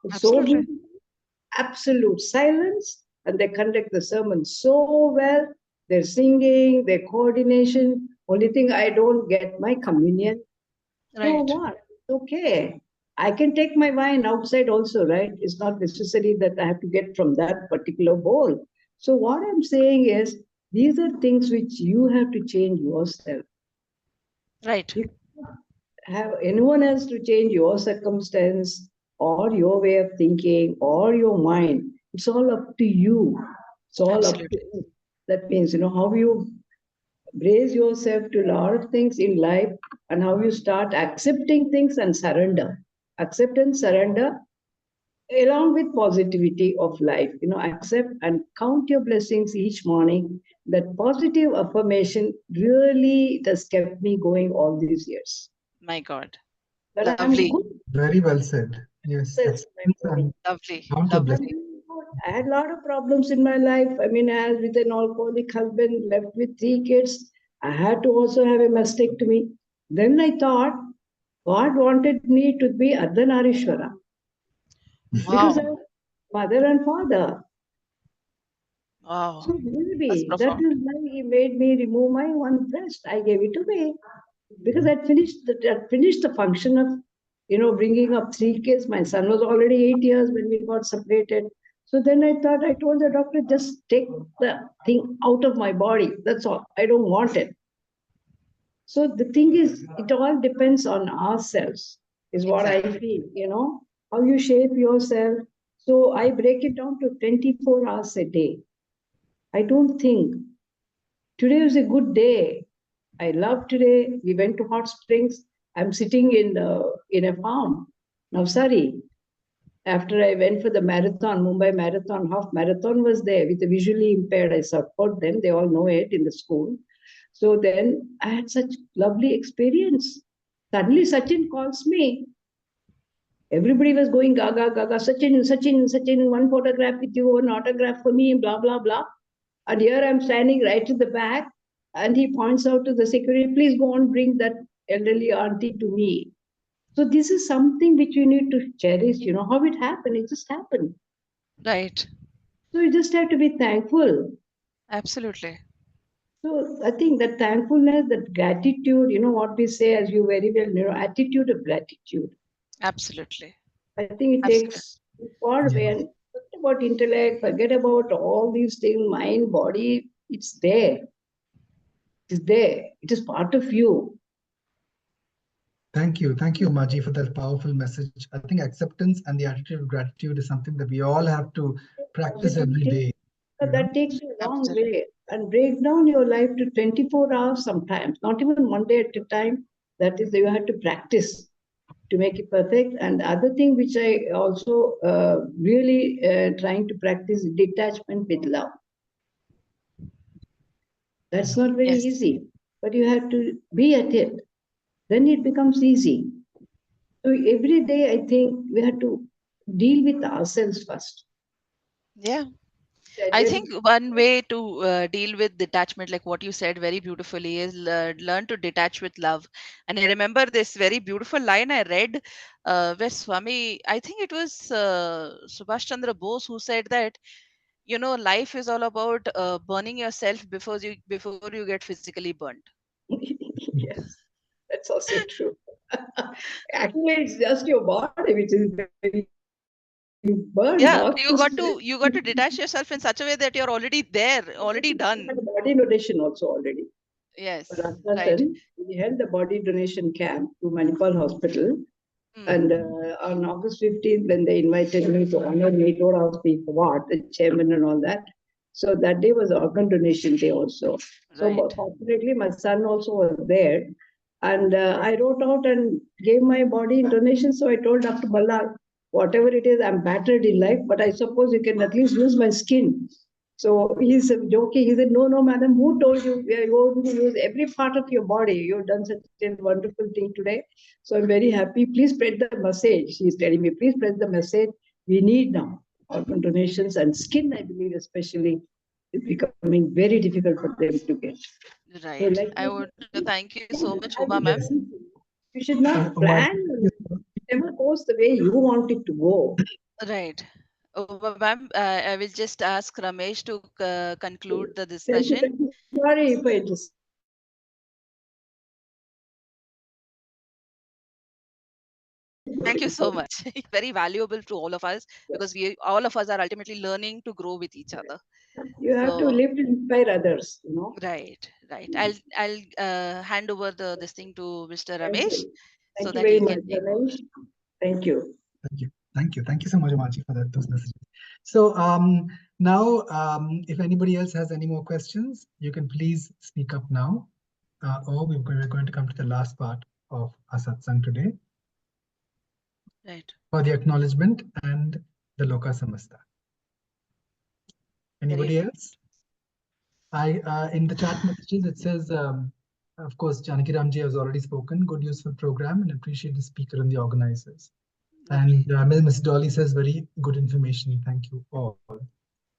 E: It's so
C: Absolutely.
E: beautiful. Absolute silence. And they conduct the sermon so well. They're singing, their coordination. Only thing I don't get my communion. So
C: Right.
E: what? It's okay. I can take my wine outside also, right? It's not necessary that I have to get from that particular bowl. So what I'm saying is, these are things which you have to change yourself.
C: Right.
E: You have anyone else to change your circumstance or your way of thinking or your mind. It's all up to you. It's all up to
C: Absolutely.
E: you. That means, how you brace yourself to a lot of things in life and how you start accepting things and surrender. Accept and surrender along with positivity of life. Accept and count your blessings each morning. That positive affirmation really has kept me going all these years.
C: My God.
E: That I'm
C: Lovely.
E: good.
A: Very well said. Yes,
E: Yes,
A: acceptance and
C: Lovely.
A: count your blessings.
C: Lovely.
E: I had a lot of problems in my life. I mean, I was with an alcoholic husband, left with 3 kids. I had to also have a mastectomy. Then I thought God wanted me to be Ardhanarishwara because I
C: Wow.
E: was mother and father.
C: Wow.
E: So
C: That's
E: maybe that
C: profound.
E: is why he made me remove my one breast. I gave it away because I'd finished the function of, bringing up 3 kids. My son was already 8 years when we got separated. So then I told the doctor, just take the thing out of my body. That's all. I don't want it. So the thing is, it all depends on ourselves, is what I
C: Exactly.
E: feel, how you shape yourself. So I break it down to 24 hours a day. I don't think today was a good day. I love today. We went to hot springs. I'm sitting in a farm. Now, sorry, after I went for the marathon, Mumbai marathon, half marathon was there with the visually impaired. I support them. They all know it in the school. So then I had such lovely experience. Suddenly Sachin calls me. Everybody was going gaga, gaga, Sachin, one photograph with you, one autograph for me, blah, blah, blah. And here I'm standing right at the back, and he points out to the security, please go and bring that elderly auntie to me. So this is something which you need to cherish, how it happened. It just happened.
C: Right.
E: So you just have to be thankful.
C: Absolutely.
E: So I think that thankfulness, that gratitude, what we say, as you very well know, attitude of gratitude.
C: Absolutely.
E: I think it
C: Absolutely.
E: takes far away.
A: Yes.
E: And forget about intellect, forget about all these things, mind, body. It's there. It's there. It is part of you.
A: Thank you. Thank you, Maji, for that powerful message. I think acceptance and the attitude of gratitude is something that we all have to practice every
E: Positivity.
A: day.
E: That takes you a long
C: Absolutely.
E: way. And break down your life to 24 hours sometimes, not even one day at a time. That is, you have to practice to make it perfect. And the other thing which I also really trying to practice detachment with love. That's not very
C: Yes.
E: easy, but you have to be at it. Then it becomes easy. So every day, I think we have to deal with ourselves first.
C: Yeah.
E: And
C: I
E: then
C: think one way to deal with detachment, like what you said very beautifully, is learn to detach with love. And I remember this very beautiful line I read where Swami, I think it was Subhash Chandra Bose, who said that, life is all about burning yourself before you get physically burnt.
E: yes, that's also true. Actually, it's just your body which is being burned, not the
C: Yeah,
E: spirit.
C: you got to detach yourself in such a way that you're already there, already
E: We had
C: done.
E: a body donation also already. For
C: Yes, right.
E: Rajasthan, we held the body donation camp to Manipal Hospital.
C: Mm,
E: And on August 15th, when they invited me to honor me, told of the what, the chairman and all that. So that day was organ donation day also. So
C: right.
E: fortunately, my son also was there. And I wrote out and gave my body in donation. So I told Dr. Balla, whatever it is, I'm battered in life, but I suppose you can at least use my skin. So he's joking. He said, no, madam, who told you? We are going to use every part of your body. You've done such a wonderful thing today. So I'm very happy. Please spread the message. He's telling me, please spread the message. We need now organ donations and skin, I believe, especially, is becoming very difficult for them to get. So
C: Right.
E: like
C: I would thank you so much, Uma ma'am.
A: Yes.
E: you should not
A: Uma,
E: plan. It never goes the way you want it to go.
C: Right. Uma ma'am, I will just ask Ramesh to conclude the
E: Thank you.
C: discussion.
E: Thank you. Sorry if I
C: Thank you so much. Very valuable to all of us because we all of us are ultimately learning to grow with each other.
E: you have to
C: So
E: live to inspire others, you know.
C: right. I'll hand over this thing to Mr.
E: Thank
C: Ramesh
E: you.
C: so
E: Thank you
C: that
E: very
C: he
E: much,
C: can take over.
E: Ganesh. Thank you.
A: thank you. Thank you so much, Umaji, for those messages. So now, if anybody else has any more questions, you can please speak up now. Or we're going to come to the last part of our satsang today
C: Right.
A: for the acknowledgement and the Loka Samasta.
C: Very
A: Anybody else? In the chat messages, it says, of course, Janaki Ramji has already spoken. Good, useful program, and appreciate the speaker and the organizers.
C: lovely.
A: And Ms. Dolly says, very good information. Thank you all.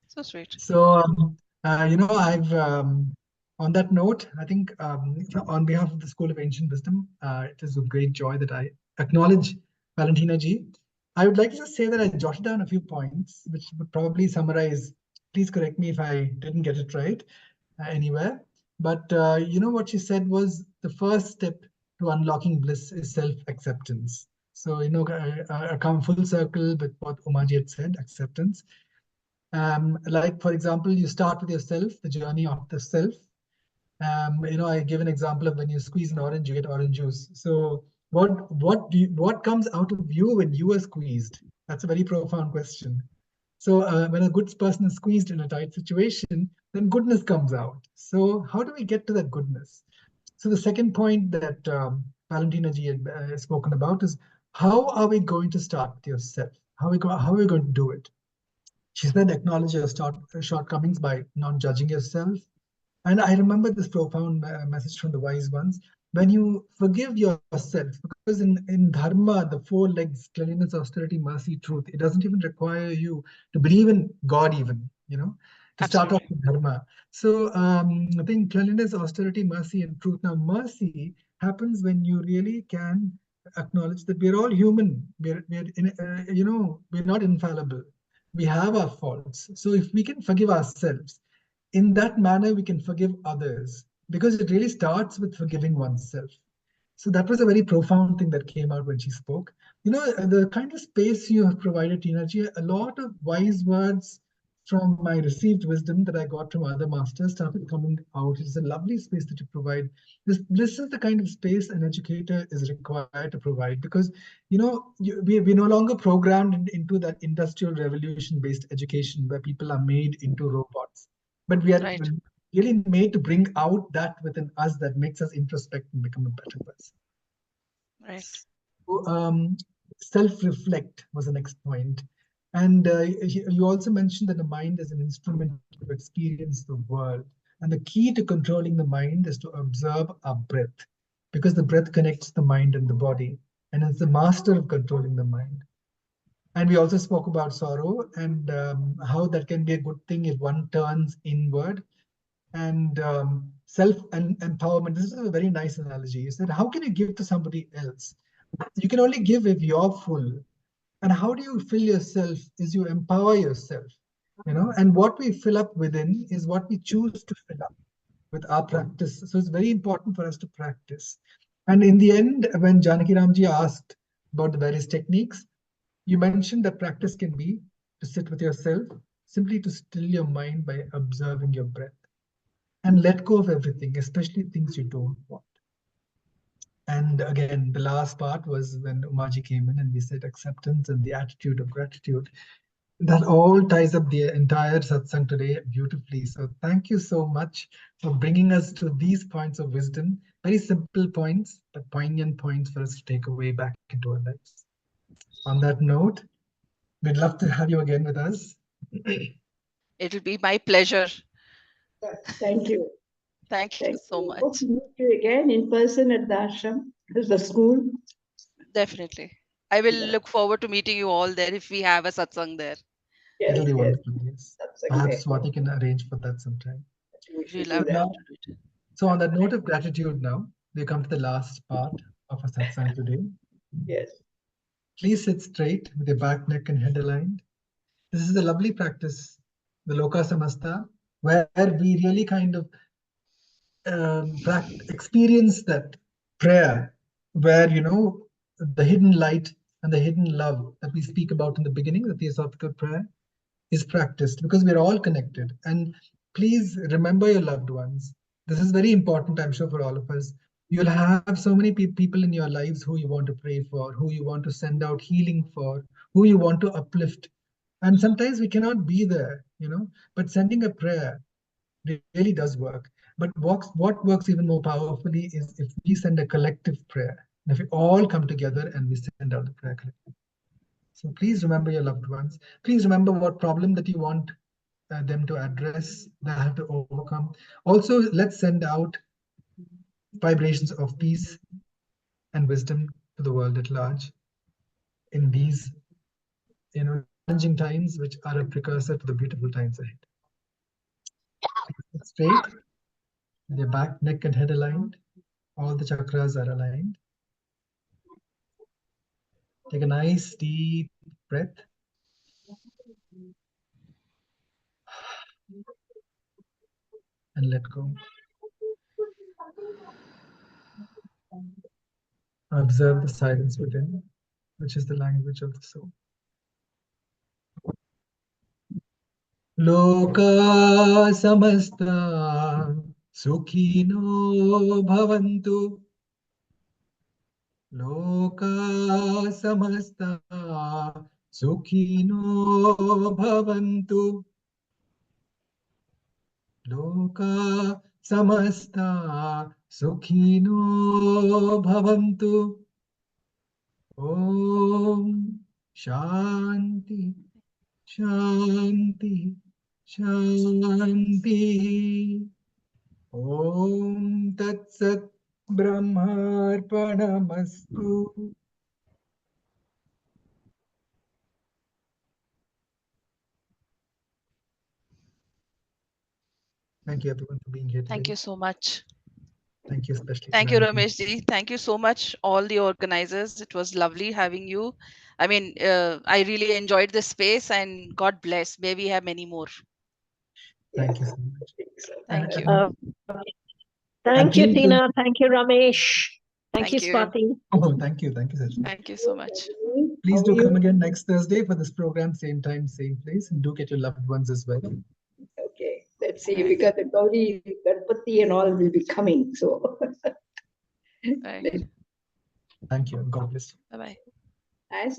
C: So sweet.
A: So, I've on that note, I think on behalf of the School of Ancient Wisdom, it is with great joy that I acknowledge Valentina ji. I would like to just say that I jotted down a few points, which would probably summarize. Please correct me if I didn't get it right anywhere. But what she said was the first step to unlocking bliss is self-acceptance. So, I come full circle with what Umaji had said, acceptance. Like, for example, you start with yourself, the journey of the self. I give an example of when you squeeze an orange, you get orange juice. So what comes out of you when you are squeezed? That's a very profound question. So when a good person is squeezed in a tight situation, then goodness comes out. So how do we get to that goodness? So the second point that Valentina ji had spoken about is how are we going to start with yourself? How are we going to do it? She said, acknowledge your shortcomings by not judging yourself. And I remember this profound message from the wise ones. When you forgive yourself, because in Dharma, the four legs, cleanliness, austerity, mercy, truth, it doesn't even require you to believe in God, even, to start off
C: Absolutely.
A: with Dharma. So I think cleanliness, austerity, mercy, and truth. Now, mercy happens when you really can acknowledge that we're all human. We're not infallible. We have our faults. So if we can forgive ourselves, in that manner, we can forgive others because it really starts with forgiving oneself. So that was a very profound thing that came out when she spoke. The kind of space you have provided, Tina ji, a lot of wise words from my received wisdom that I got from other masters started coming out. It's a lovely space that you provide. This is the kind of space an educator is required to provide because, we're no longer programmed into that industrial revolution-based education where people are made into robots. But we are
C: Right.
A: really made to bring out that within us that makes us introspect and become a better person.
C: Right.
A: So, self-reflect was the next point. And you also mentioned that the mind is an instrument to experience the world. And the key to controlling the mind is to observe our breath, because the breath connects the mind and the body. and is the master of controlling the mind. And we also spoke about sorrow and how that can be a good thing if one turns inward. And self-empowerment, this is a very nice analogy. You said, how can you give to somebody else? You can only give if you're full. And how do you fill yourself is you empower yourself, and what we fill up within is what we choose to fill up with our practice. So it's very important for us to practice. And in the end, when Janaki Ramji asked about the various techniques, you mentioned that practice can be to sit with yourself, simply to still your mind by observing your breath and let go of everything, especially things you don't want. And again, the last part was when Umaji came in and we said acceptance and the attitude of gratitude. That all ties up the entire satsang today beautifully. So thank you so much for bringing us to these points of wisdom. Very simple points, but poignant points for us to take away back into our lives. On that note, we'd love to have you again with us.
C: It'll be my pleasure.
E: Thank you.
C: Thank you so
E: Hope
C: much.
E: to meet you again in person at the ashram, the school.
C: Definitely. I will
E: Yeah.
C: look forward to meeting you all there if we have a satsang there.
E: Yes,
A: It'll be
E: yes.
A: wonderful, yes.
E: That's a
A: Perhaps
E: great.
A: Swati can arrange for that sometime.
E: We should
C: We'll
E: do
C: have
E: that.
C: to do it.
A: So on that note of gratitude now, we come to the last part of our satsang today.
E: Yes.
A: Please sit straight with your back, neck and head aligned. This is a lovely practice, the Loka Samasta, where we really kind of experience that prayer, where, the hidden light and the hidden love that we speak about in the beginning, the Theosophical prayer, is practiced because we're all connected. And please remember your loved ones. This is very important, I'm sure, for all of us. You'll have so many people in your lives who you want to pray for, who you want to send out healing for, who you want to uplift. And sometimes we cannot be there, but sending a prayer really does work. But what works even more powerfully is if we send a collective prayer. And if we all come together and we send out the prayer collectively. So please remember your loved ones. Please remember what problem that you want them to address, they have to overcome. Also, let's send out vibrations of peace and wisdom to the world at large in these, challenging times, which are a precursor to the beautiful times ahead. Straight, with your back, neck, and head aligned. All the chakras are aligned. Take a nice deep breath. And let go. Observe the silence within, which is the language of the soul. Loka samasta sukhino bhavantu. Loka samasta sukhino bhavantu. Loka samasta sukhino bhavantu. Om Shanti Shanti Shanti. Om Tat Sat Brahmarpanamastu. Thank you everyone for being here today.
C: Thank you so much.
A: Thank you especially.
C: Thank you, Ramesh ji. Thank you so much, all the organizers. It was lovely having you. I mean, I really enjoyed this space, and God bless. May we have many more.
A: Thank you so much.
C: Thank you.
H: Thank you,
A: please do-
H: Tina. Thank you, Ramesh. Thank you,
C: Thank you.
H: Swati.
A: Oh, thank you, Sajani.
C: Thank you so much.
A: Please do come again next Thursday for this program, same time, same place, and do get your loved ones as well.
E: Okay. Let's see, because the Gauri, Ganpati and all will be coming. So
C: Right.
A: Thank you. God bless you.
C: Bye-bye.
E: I